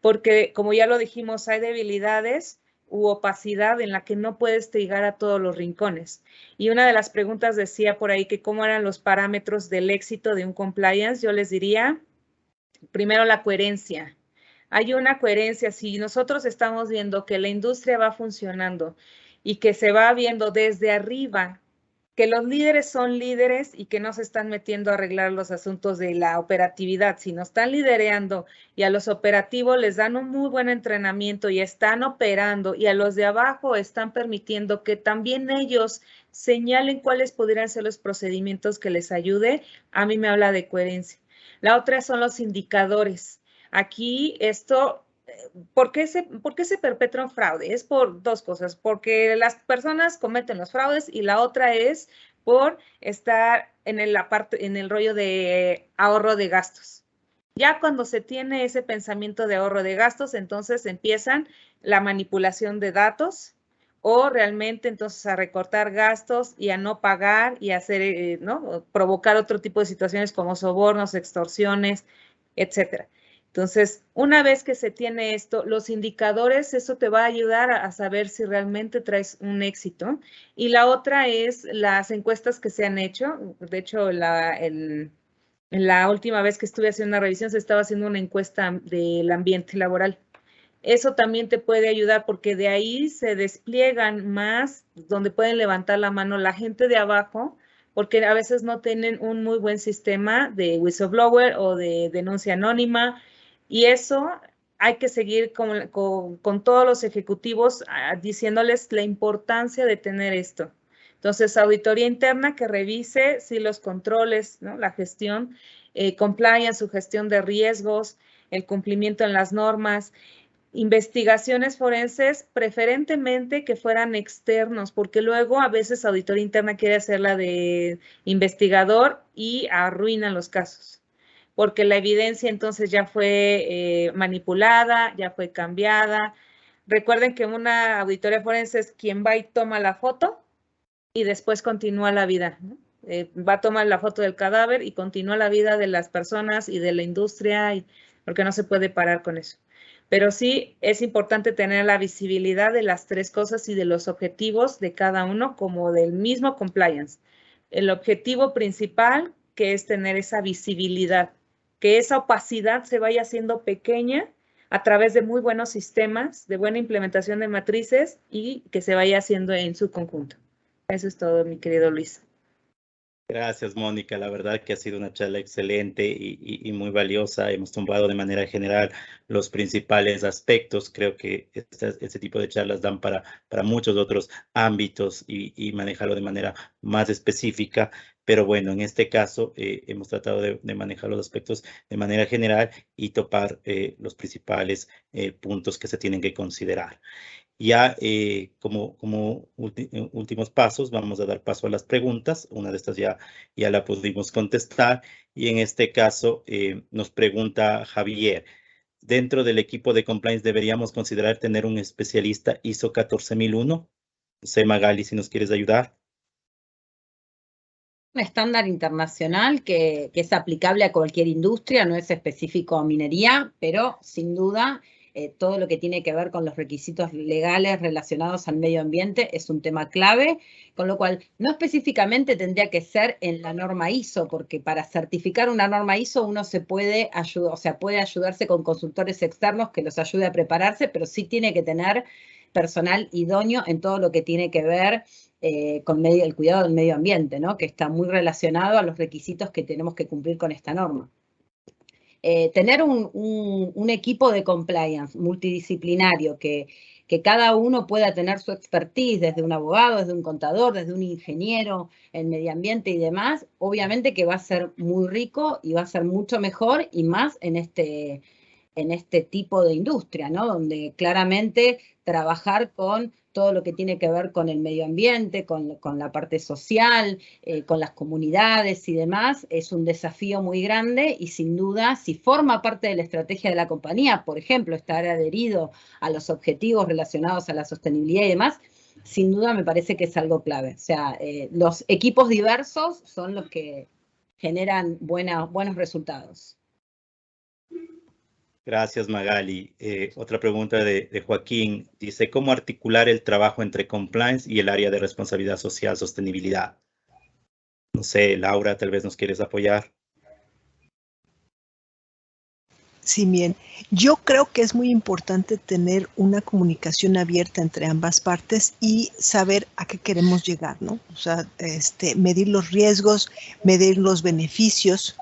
Porque, como ya lo dijimos, hay debilidades u opacidad en la que no puedes llegar a todos los rincones. Y una de las preguntas decía por ahí que cómo eran los parámetros del éxito de un compliance. Yo les diría, primero, la coherencia. Hay una coherencia. Si nosotros estamos viendo que la industria va funcionando y que se va viendo desde arriba, que los líderes son líderes y que no se están metiendo a arreglar los asuntos de la operatividad, sino están lidereando y a los operativos les dan un muy buen entrenamiento y están operando y a los de abajo están permitiendo que también ellos señalen cuáles podrían ser los procedimientos que les ayude, a mí me habla de coherencia. La otra son los indicadores. Aquí esto... ¿Por qué se perpetra un fraude? Es por dos cosas, porque las personas cometen los fraudes y la otra es por estar en el rollo de ahorro de gastos. Ya cuando se tiene ese pensamiento de ahorro de gastos, entonces empiezan la manipulación de datos o realmente entonces a recortar gastos y a no pagar y hacer, ¿no?, provocar otro tipo de situaciones como sobornos, extorsiones, etcétera. Entonces, una vez que se tiene esto, los indicadores, eso te va a ayudar a saber si realmente traes un éxito. Y la otra es las encuestas que se han hecho. De hecho, en la última vez que estuve haciendo una revisión, se estaba haciendo una encuesta del ambiente laboral. Eso también te puede ayudar porque de ahí se despliegan más, donde pueden levantar la mano la gente de abajo, porque a veces no tienen un muy buen sistema de whistleblower o de denuncia anónima. Y eso hay que seguir con todos los ejecutivos diciéndoles la importancia de tener esto. Entonces, auditoría interna que revise si los controles, ¿no? La gestión, compliance, su gestión de riesgos, el cumplimiento en las normas. Investigaciones forenses, preferentemente que fueran externos, porque luego a veces auditoría interna quiere hacerla de investigador y arruinan los casos, porque la evidencia entonces ya fue manipulada, ya fue cambiada. Recuerden que una auditoría forense es quien va y toma la foto y después continúa la vida, ¿no? Va a tomar la foto del cadáver y continúa la vida de las personas y de la industria, porque no se puede parar con eso. Pero sí es importante tener la visibilidad de las tres cosas y de los objetivos de cada uno, como del mismo compliance. El objetivo principal, que es tener esa visibilidad, que esa opacidad se vaya haciendo pequeña a través de muy buenos sistemas, de buena implementación de matrices y que se vaya haciendo en su conjunto. Eso es todo, mi querido Luis. Gracias, Mónica. La verdad que ha sido una charla excelente y muy valiosa. Hemos tomado de manera general los principales aspectos. Creo que este tipo de charlas dan para muchos otros ámbitos y manejarlo de manera más específica. Pero bueno, en este caso hemos tratado de manejar los aspectos de manera general y topar los principales puntos que se tienen que considerar. Ya como últimos pasos, vamos a dar paso a las preguntas. Una de estas ya la pudimos contestar. Y en este caso nos pregunta Javier, ¿dentro del equipo de compliance deberíamos considerar tener un especialista ISO 14001? No sé, Magali, si nos quieres ayudar. Un estándar internacional que es aplicable a cualquier industria, no es específico a minería, pero sin duda todo lo que tiene que ver con los requisitos legales relacionados al medio ambiente es un tema clave, con lo cual no específicamente tendría que ser en la norma ISO, porque para certificar una norma ISO uno se puede ayudar, o sea, puede ayudarse con consultores externos que los ayude a prepararse, pero sí tiene que tener personal idóneo en todo lo que tiene que ver con el cuidado del medio ambiente, ¿no? Que está muy relacionado a los requisitos que tenemos que cumplir con esta norma. Tener un equipo de compliance multidisciplinario que cada uno pueda tener su expertise, desde un abogado, desde un contador, desde un ingeniero en medio ambiente y demás, obviamente que va a ser muy rico y va a ser mucho mejor y más en este tipo de industria, ¿no? Donde claramente trabajar con todo lo que tiene que ver con el medio ambiente, con la parte social, con las comunidades y demás, es un desafío muy grande y sin duda, si forma parte de la estrategia de la compañía, por ejemplo, estar adherido a los objetivos relacionados a la sostenibilidad y demás, sin duda me parece que es algo clave. O sea, los equipos diversos son los que generan buenos resultados. Gracias, Magali. Otra pregunta de Joaquín. Dice, ¿cómo articular el trabajo entre compliance y el área de responsabilidad social, sostenibilidad? No sé, Laura, tal vez nos quieres apoyar. Sí, bien. Yo creo que es muy importante tener una comunicación abierta entre ambas partes y saber a qué queremos llegar, ¿no? O sea, medir los riesgos, medir los beneficios.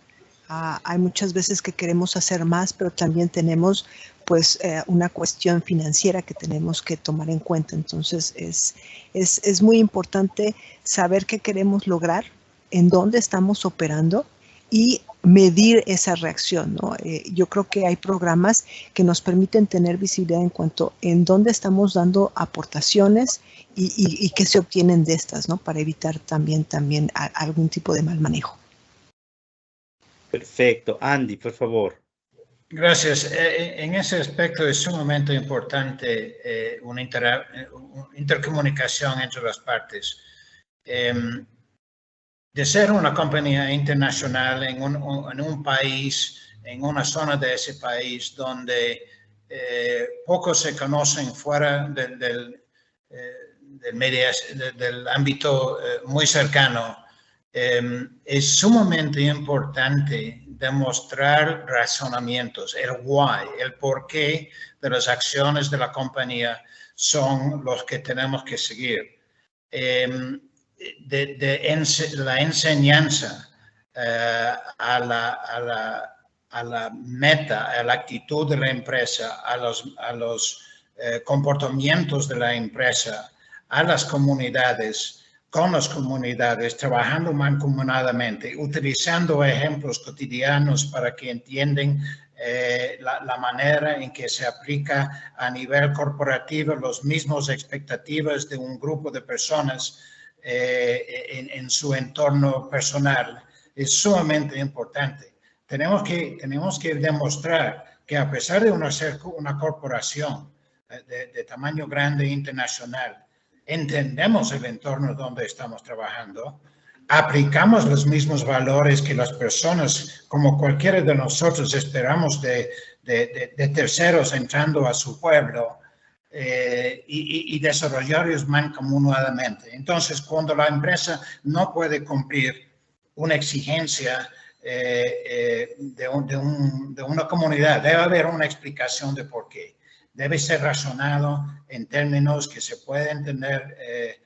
Hay muchas veces que queremos hacer más, pero también tenemos pues una cuestión financiera que tenemos que tomar en cuenta. Entonces es muy importante saber qué queremos lograr, en dónde estamos operando y medir esa reacción, ¿no? Yo creo que hay programas que nos permiten tener visibilidad en cuanto en dónde estamos dando aportaciones y qué se obtienen de estas, ¿no? Para evitar también algún tipo de mal manejo. Perfecto. Andy, por favor. Gracias. En ese aspecto es sumamente importante una intercomunicación entre las partes. De ser una compañía internacional en un país en una zona de ese país donde pocos se conocen fuera del ámbito muy cercano, es sumamente importante demostrar razonamientos, el why, el porqué de las acciones de la compañía son los que tenemos que seguir. La enseñanza a la meta, a la actitud de la empresa, a los comportamientos de la empresa, a las comunidades, con las comunidades, trabajando mancomunadamente, utilizando ejemplos cotidianos para que entiendan la manera en que se aplica a nivel corporativo las mismas expectativas de un grupo de personas en su entorno personal. Es sumamente importante. Tenemos que demostrar que a pesar de ser una corporación de tamaño grande internacional, entendemos el entorno donde estamos trabajando, aplicamos los mismos valores que las personas, como cualquiera de nosotros, esperamos de terceros entrando a su pueblo y desarrollarlos mancomunadamente. Entonces, cuando la empresa no puede cumplir una exigencia de una comunidad, debe haber una explicación de por qué. Debe ser razonado en términos que se pueden entender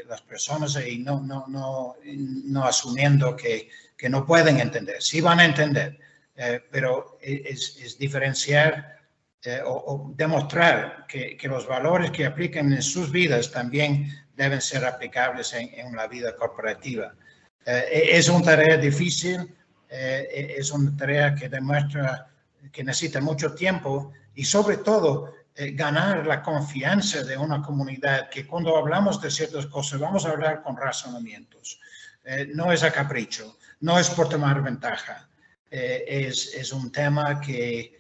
las personas y no asumiendo que no pueden entender. Sí van a entender, pero es diferenciar o demostrar que los valores que aplican en sus vidas también deben ser aplicables en la vida corporativa. Es una tarea difícil, es una tarea que demuestra que necesita mucho tiempo y sobre todo ganar la confianza de una comunidad que cuando hablamos de ciertas cosas vamos a hablar con razonamientos. No es a capricho, no es por tomar ventaja. Es un tema que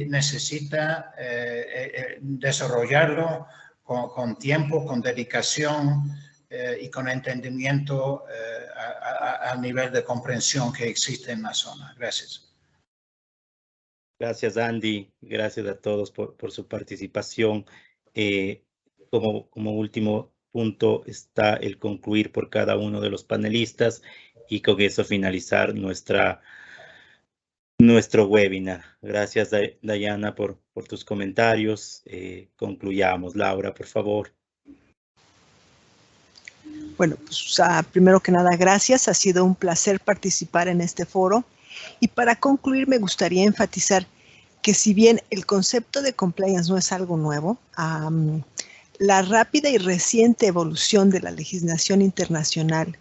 necesita desarrollarlo con tiempo, con dedicación y con entendimiento al nivel de comprensión que existe en la zona. Gracias. Gracias, Andy. Gracias a todos por su participación. Como último punto está el concluir por cada uno de los panelistas y con eso finalizar nuestro webinar. Gracias, Dayana, por tus comentarios. Concluyamos. Laura, por favor. Bueno, pues primero que nada, gracias. Ha sido un placer participar en este foro. Y para concluir, me gustaría enfatizar que si bien el concepto de compliance no es algo nuevo, la rápida y reciente evolución de la legislación internacional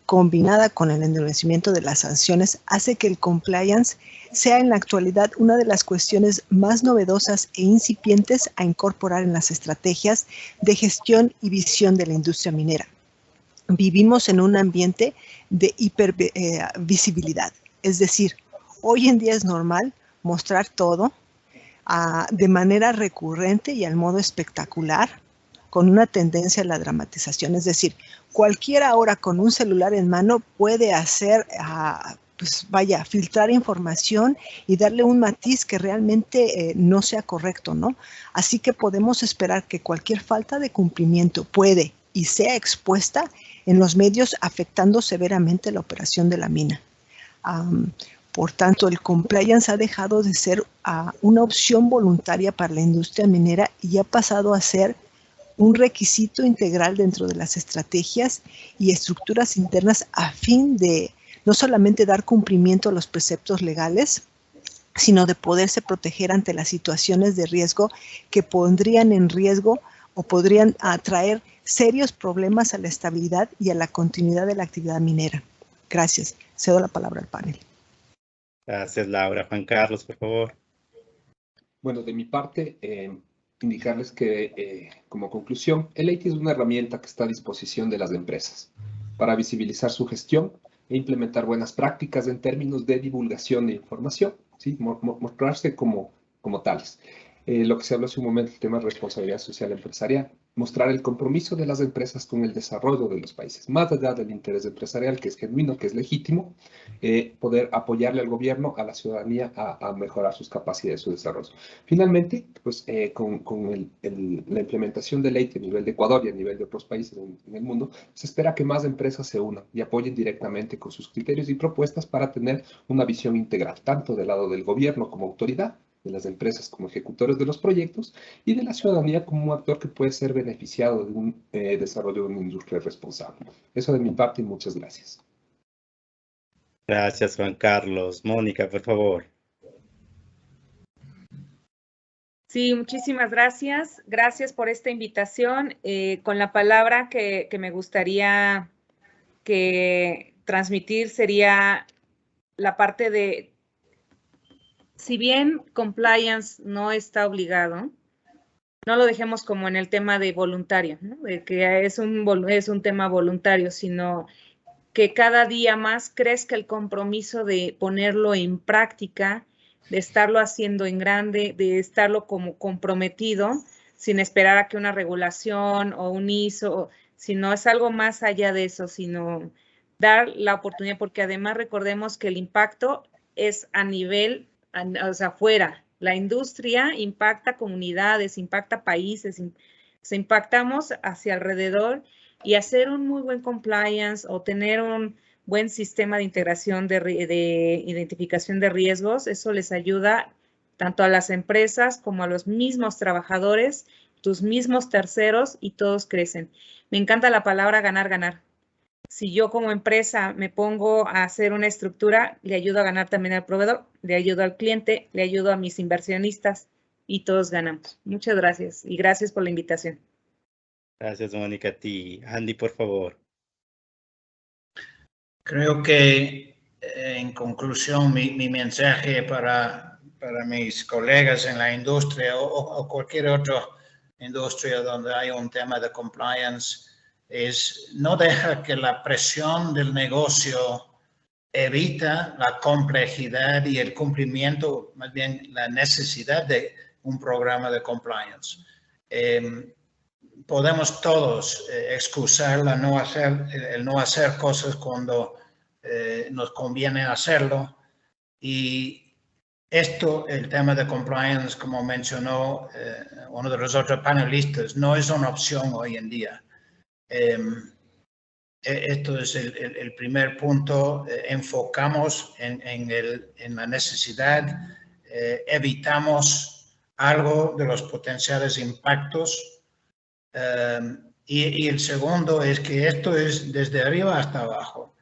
combinada con el endurecimiento de las sanciones hace que el compliance sea en la actualidad una de las cuestiones más novedosas e incipientes a incorporar en las estrategias de gestión y visión de la industria minera. Vivimos en un ambiente de hipervisibilidad. Es decir, hoy en día es normal mostrar todo de manera recurrente y al modo espectacular, con una tendencia a la dramatización. Es decir, cualquiera ahora con un celular en mano puede hacer, filtrar información y darle un matiz que realmente no sea correcto, ¿no? Así que podemos esperar que cualquier falta de cumplimiento puede y sea expuesta en los medios, afectando severamente la operación de la mina. Por tanto, el compliance ha dejado de ser una opción voluntaria para la industria minera y ha pasado a ser un requisito integral dentro de las estrategias y estructuras internas a fin de no solamente dar cumplimiento a los preceptos legales, sino de poderse proteger ante las situaciones de riesgo que pondrían en riesgo o podrían atraer serios problemas a la estabilidad y a la continuidad de la actividad minera. Gracias. Cedo la palabra al panel. Gracias, Laura. Juan Carlos, por favor. Bueno, de mi parte, indicarles que, como conclusión, el IT es una herramienta que está a disposición de las empresas para visibilizar su gestión e implementar buenas prácticas en términos de divulgación de información, ¿sí? Mostrarse como tales. Lo que se habló hace un momento, el tema de responsabilidad social empresarial, mostrar el compromiso de las empresas con el desarrollo de los países, más allá del interés empresarial, que es genuino, que es legítimo, poder apoyarle al gobierno, a la ciudadanía, a mejorar sus capacidades, su desarrollo. Finalmente, pues con la implementación de ley a nivel de Ecuador y a nivel de otros países en el mundo, se espera que más empresas se unan y apoyen directamente con sus criterios y propuestas para tener una visión integral, tanto del lado del gobierno como autoridad, de las empresas como ejecutores de los proyectos y de la ciudadanía como un actor que puede ser beneficiado de un desarrollo de una industria responsable. Eso de mi parte y muchas gracias. Gracias, Juan Carlos. Mónica, por favor. Sí, muchísimas gracias. Gracias por esta invitación. Con la palabra que me gustaría transmitir sería la parte de, si bien compliance no está obligado, no lo dejemos como en el tema de voluntario, ¿no? De que es un tema voluntario, sino que cada día más crezca el compromiso de ponerlo en práctica, de estarlo haciendo en grande, de estarlo como comprometido, sin esperar a que una regulación o un ISO, sino es algo más allá de eso, sino dar la oportunidad, porque además recordemos que el impacto es a nivel, o sea, afuera. La industria impacta comunidades, impacta países, impactamos hacia alrededor, y hacer un muy buen compliance o tener un buen sistema de integración de identificación de riesgos, eso les ayuda tanto a las empresas como a los mismos trabajadores, tus mismos terceros, y todos crecen. Me encanta la palabra ganar, ganar. Si yo como empresa me pongo a hacer una estructura, le ayudo a ganar también al proveedor, le ayudo al cliente, le ayudo a mis inversionistas y todos ganamos. Muchas gracias y gracias por la invitación. Gracias, Mónica, a ti. Andy, por favor. Creo que, en conclusión, mi mensaje para mis colegas en la industria o cualquier otra industria donde hay un tema de compliance es no deja que la presión del negocio evita la complejidad y el cumplimiento, más bien la necesidad de un programa de compliance. Podemos todos excusar el no hacer cosas cuando nos conviene hacerlo, y el tema de compliance, como mencionó uno de los otros panelistas, no es una opción hoy en día. Esto es el primer punto. Enfocamos en la necesidad, evitamos algo de los potenciales impactos. Y el segundo es que esto es desde arriba hasta abajo.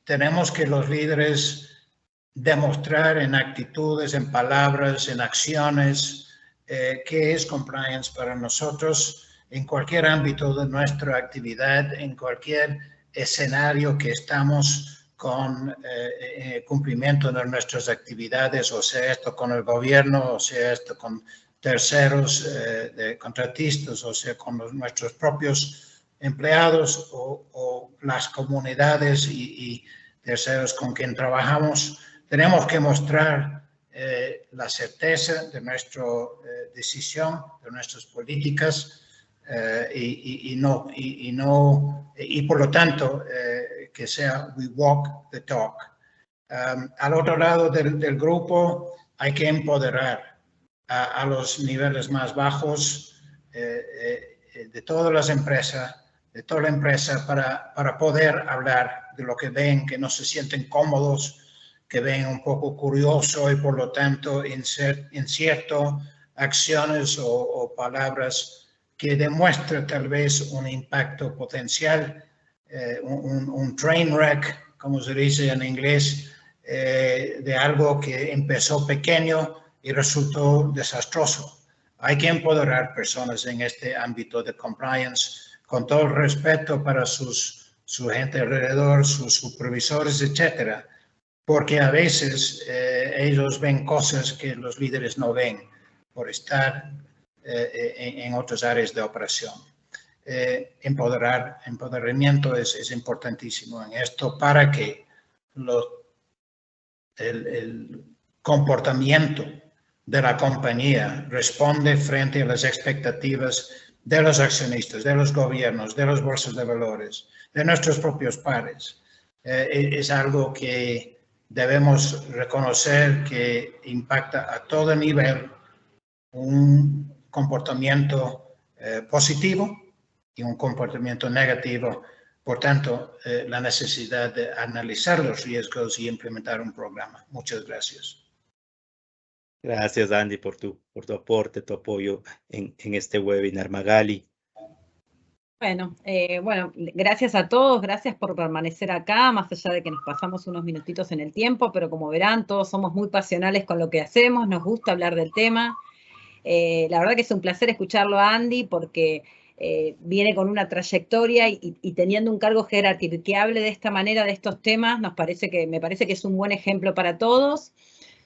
Tenemos que los líderes demostrar en actitudes, en palabras, en acciones, qué es compliance para nosotros en cualquier ámbito de nuestra actividad, en cualquier escenario que estamos con cumplimiento de nuestras actividades, o sea esto con el gobierno, o sea esto con terceros, de contratistas, o sea con nuestros propios empleados o las comunidades y terceros con quien trabajamos. Tenemos que mostrar la certeza de nuestra decisión, de nuestras políticas, y por lo tanto que sea we walk the talk. Al otro lado del grupo hay que empoderar a los niveles más bajos de todas las empresas, de toda la empresa, para poder hablar de lo que ven, que no se sienten cómodos, que ven un poco curioso, y por lo tanto incierto acciones o palabras que demuestran tal vez un impacto potencial, un train wreck, como se dice en inglés, de algo que empezó pequeño y resultó desastroso. Hay que empoderar personas en este ámbito de compliance, con todo el respeto para su gente alrededor, sus supervisores, etcétera, porque a veces ellos ven cosas que los líderes no ven por estar en otras áreas de operación. Empoderamiento es importantísimo en esto para que el comportamiento de la compañía responde frente a las expectativas de los accionistas, de los gobiernos, de las bolsas de valores, de nuestros propios pares. Es algo que debemos reconocer que impacta a todo nivel un comportamiento positivo y un comportamiento negativo. Por tanto, la necesidad de analizar los riesgos y implementar un programa. Muchas gracias. Gracias, Andy, por tu aporte, tu apoyo en este webinar. Magali. Bueno, gracias a todos, gracias por permanecer acá, más allá de que nos pasamos unos minutitos en el tiempo, pero como verán, todos somos muy pasionales con lo que hacemos, nos gusta hablar del tema. La verdad que es un placer escucharlo a Andy porque viene con una trayectoria y teniendo un cargo jerárquico que hable de esta manera de estos temas, me parece que es un buen ejemplo para todos.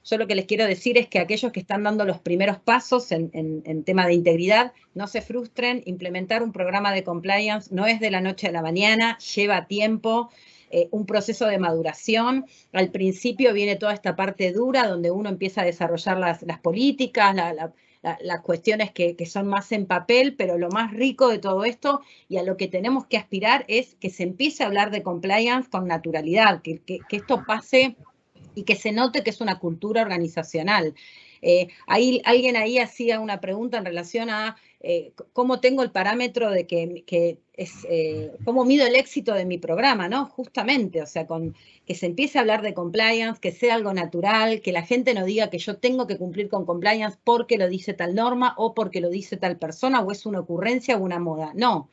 Yo lo que les quiero decir es que aquellos que están dando los primeros pasos en tema de integridad, no se frustren. Implementar un programa de compliance no es de la noche a la mañana, lleva tiempo, un proceso de maduración. Al principio viene toda esta parte dura donde uno empieza a desarrollar las políticas, las cuestiones que son más en papel, pero lo más rico de todo esto y a lo que tenemos que aspirar es que se empiece a hablar de compliance con naturalidad, que esto pase y que se note que es una cultura organizacional. Alguien ahí hacía una pregunta en relación a cómo tengo el parámetro de cómo mido el éxito de mi programa, ¿no? Justamente, o sea, que se empiece a hablar de compliance, que sea algo natural, que la gente no diga que yo tengo que cumplir con compliance porque lo dice tal norma o porque lo dice tal persona o es una ocurrencia o una moda. No.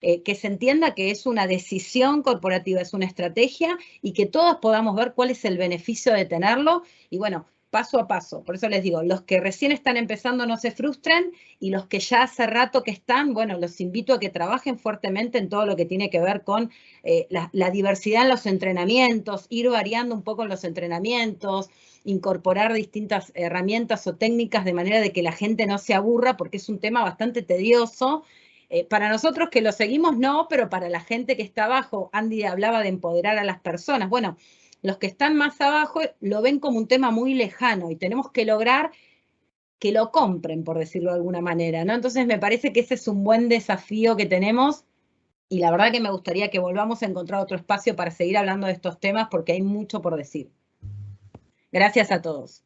Que se entienda que es una decisión corporativa, es una estrategia y que todos podamos ver cuál es el beneficio de tenerlo y bueno, paso a paso. Por eso les digo, los que recién están empezando no se frustren y los que ya hace rato que están, bueno, los invito a que trabajen fuertemente en todo lo que tiene que ver con la diversidad en los entrenamientos, ir variando un poco en los entrenamientos, incorporar distintas herramientas o técnicas de manera de que la gente no se aburra porque es un tema bastante tedioso. Para nosotros que lo seguimos, no, pero para la gente que está abajo, Andy hablaba de empoderar a las personas. Bueno, los que están más abajo lo ven como un tema muy lejano y tenemos que lograr que lo compren, por decirlo de alguna manera, ¿no? Entonces me parece que ese es un buen desafío que tenemos y la verdad que me gustaría que volvamos a encontrar otro espacio para seguir hablando de estos temas porque hay mucho por decir. Gracias a todos.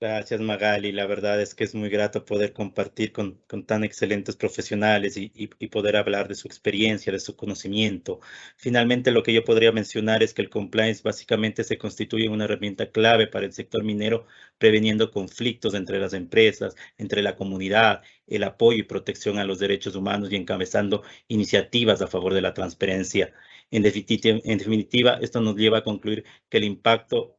Gracias, Magali. La verdad es que es muy grato poder compartir con tan excelentes profesionales y poder hablar de su experiencia, de su conocimiento. Finalmente, lo que yo podría mencionar es que el compliance básicamente se constituye en una herramienta clave para el sector minero, preveniendo conflictos entre las empresas, entre la comunidad, el apoyo y protección a los derechos humanos y encabezando iniciativas a favor de la transparencia. En definitiva, esto nos lleva a concluir que el impacto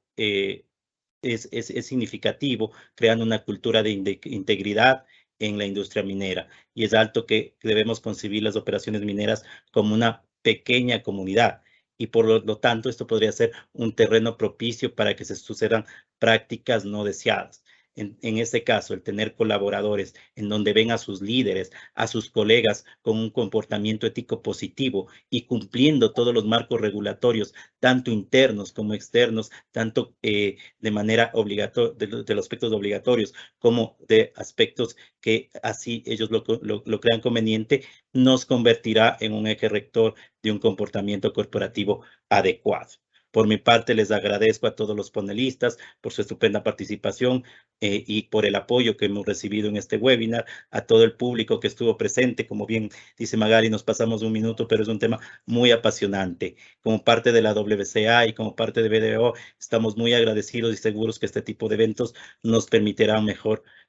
es significativo, creando una cultura de integridad en la industria minera. Y es alto que debemos concebir las operaciones mineras como una pequeña comunidad. Y por lo tanto, esto podría ser un terreno propicio para que se sucedan prácticas no deseadas. En este caso, el tener colaboradores en donde ven a sus líderes, a sus colegas con un comportamiento ético positivo y cumpliendo todos los marcos regulatorios, tanto internos como externos, tanto de manera obligatoria, de los aspectos obligatorios como de aspectos que así ellos lo crean conveniente, nos convertirá en un eje rector de un comportamiento corporativo adecuado. Por mi parte, les agradezco a todos los panelistas por su estupenda participación y por el apoyo que hemos recibido en este webinar, a todo el público que estuvo presente. Como bien dice Magali, nos pasamos un minuto, pero es un tema muy apasionante. Como parte de la WCA y como parte de BDO, estamos muy agradecidos y seguros que este tipo de eventos nos permitirán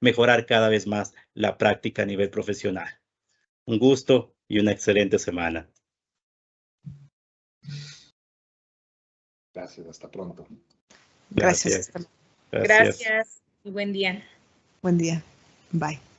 mejorar cada vez más la práctica a nivel profesional. Un gusto y una excelente semana. Gracias, hasta pronto. Gracias. Gracias y buen día. Buen día. Bye.